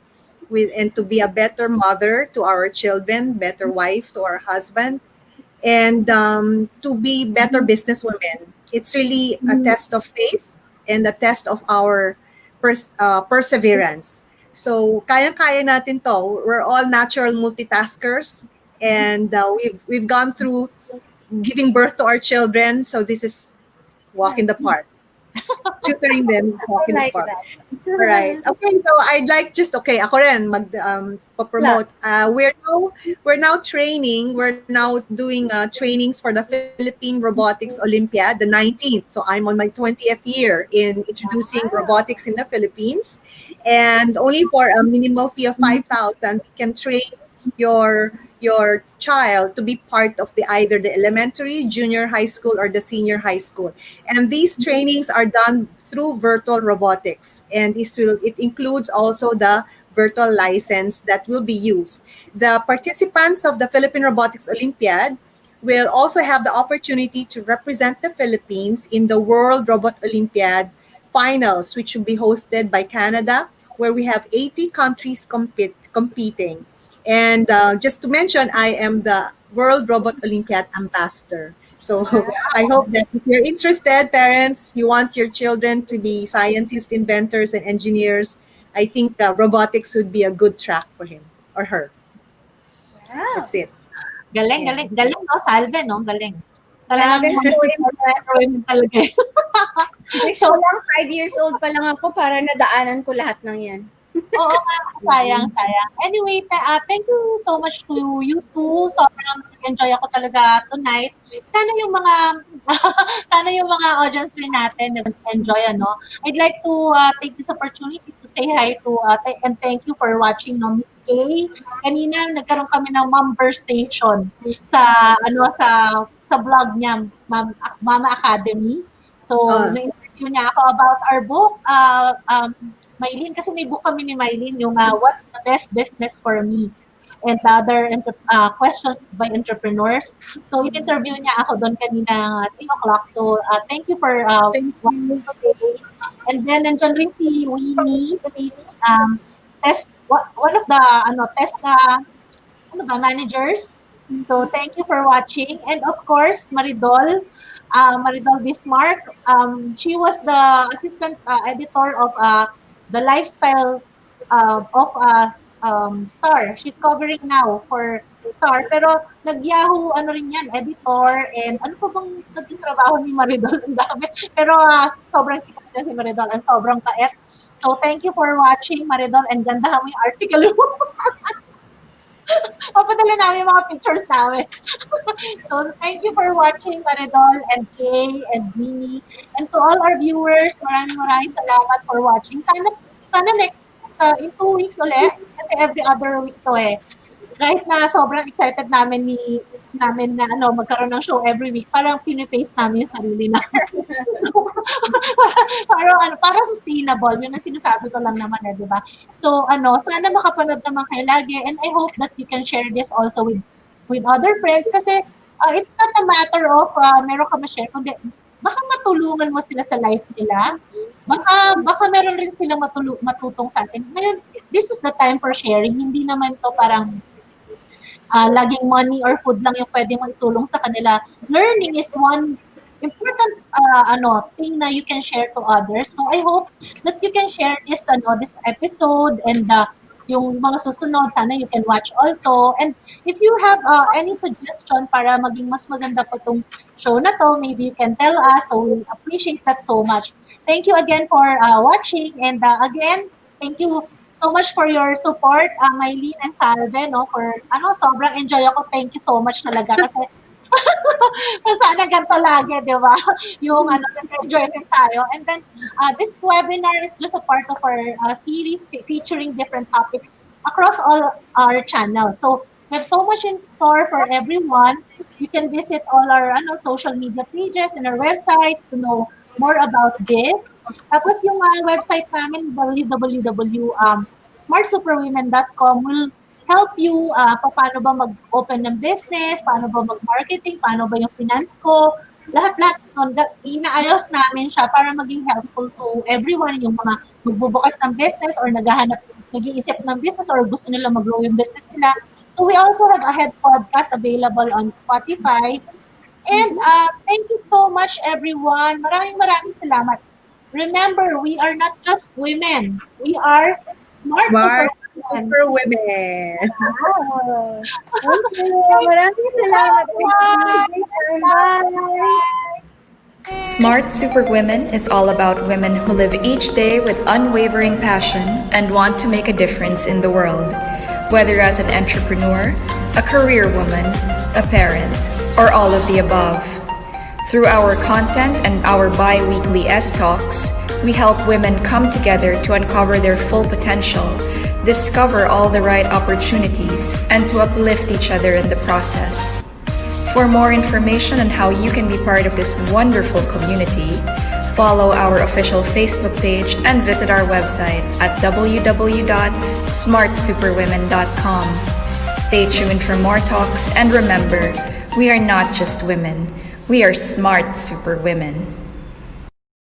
and to be a better mother to our children, better wife to our husband, and to be better businesswomen. It's really a test of faith and a test of our perseverance. So, kayang-kaya natin to. We're all natural multitaskers, and we've gone through giving birth to our children. So this is walk in the park. Tutoring them is walk in the like park. that. All right. Okay, so I'd like ako rin promote. We're now training. We're now doing trainings for the Philippine Robotics Olympiad, the 19th. So I'm on my 20th year in introducing robotics in the Philippines, and only for a minimal fee of 5,000, we can train your child to be part of either the elementary, junior high school, or the senior high school. And these trainings are done through virtual robotics. And it includes also the virtual license that will be used. The participants of the Philippine Robotics Olympiad will also have the opportunity to represent the Philippines in the World Robot Olympiad finals, which will be hosted by Canada, where we have 80 countries competing. And just to mention, I am the World Robot Olympiad Ambassador. So I hope that if you're interested, parents, you want your children to be scientists, inventors, and engineers, I think robotics would be a good track for him or her. Wow. That's it. Galing, Yeah. galing no? Salve, no? Galing. Grabe, Talagang so impressive. talaga. So lang, 5 years old pa lang ako para nadaanan ko lahat ng yan. Oo nga, sayang. Anyway, thank you so much to you two. Sobrang nag-enjoy ako talaga tonight. Sana yung mga audience rin natin nag-enjoy, ano. I'd like to take this opportunity to say hi to and thank you for watching, no, Miss Kay. Kanina nagkaroon kami ng conversation sa vlog niya, Mama Academy. So, na-interview niya ako about our book, Mylene, kasi may book kami ni Mylene, yung What's the Best Business for Me? And the other questions by entrepreneurs. So, in-interview niya ako doon kanina 3 o'clock. So, thank you for Thank watching you. today. And then, nandiyan rin si Winnie, one of the test managers. So, thank you for watching. And of course, Maridol Bismarck. She was the assistant editor of the lifestyle of Star. She's covering now for Star. Pero nag-Yahoo, rin yan, editor. And ano pa bang naging trabaho ni Maridol? Ang dami. Pero sobrang sikat na si Maridol and sobrang bait. So, thank you for watching, Maridol. And ganda mo yung article mo. Papadala namin yung mga pictures namin. So, thank you for watching, Maridol and Kay and Winnie. And to all our viewers, maraming salamat for watching. Sana next, in 2 weeks ulit, kasi every other week to eh. Kahit na sobrang excited namin na magkaroon ng show every week, parang pinipace namin yung sarili namin. para sustainable, yun ang sinasabi ko lang naman di ba? So, sana makapanood naman kayo lagi, and I hope that you can share this also with other friends, kasi it's not a matter of meron ka ma-share, kundi baka matulungan mo sila sa life nila. Baka meron rin silang matutong sa atin. Ngayon, this is the time for sharing. Hindi naman to parang laging money or food lang yung pwede mo itulong sa kanila. Learning is one important thing na you can share to others. So I hope that you can share this episode, and yung mga susunod, sana you can watch also. And if you have any suggestion para maging mas maganda pa tong show na to, maybe you can tell us. So we appreciate that so much. Thank you again for watching, and again, thank you so much for your support, Mylene and Salve, for sobrang enjoy ako. Thank you so much talaga kasi sana ganito lagi, di ba? Yung enjoy din tayo. And then, this webinar is just a part of our series featuring different topics across all our channels. So, we have so much in store for everyone. You can visit all our social media pages and our websites to know more about this. Tapos yung website namin, www.smartsuperwomen.com, will help you paano ba mag-open ng business, paano ba mag-marketing, paano ba yung finance ko. Lahat-lahat nun, inaayos namin siya para maging helpful to everyone, yung mga magbubukas ng business or nag-iisip ng business or gusto nila mag-grow yung business nila. So we also have a head podcast available on Spotify. And thank you so much, everyone. Maraming salamat. Remember, we are not just women. We are smart Super women. Wow. Thank you. Maraming salamat. Bye. Smart Superwomen is all about women who live each day with unwavering passion and want to make a difference in the world. Whether as an entrepreneur, a career woman, a parent, or all of the above. Through our content and our bi-weekly S-Talks, we help women come together to uncover their full potential, discover all the right opportunities, and to uplift each other in the process. For more information on how you can be part of this wonderful community, follow our official Facebook page and visit our website at www.smartsuperwomen.com. Stay tuned for more talks, and remember, we are not just women, we are smart superwomen.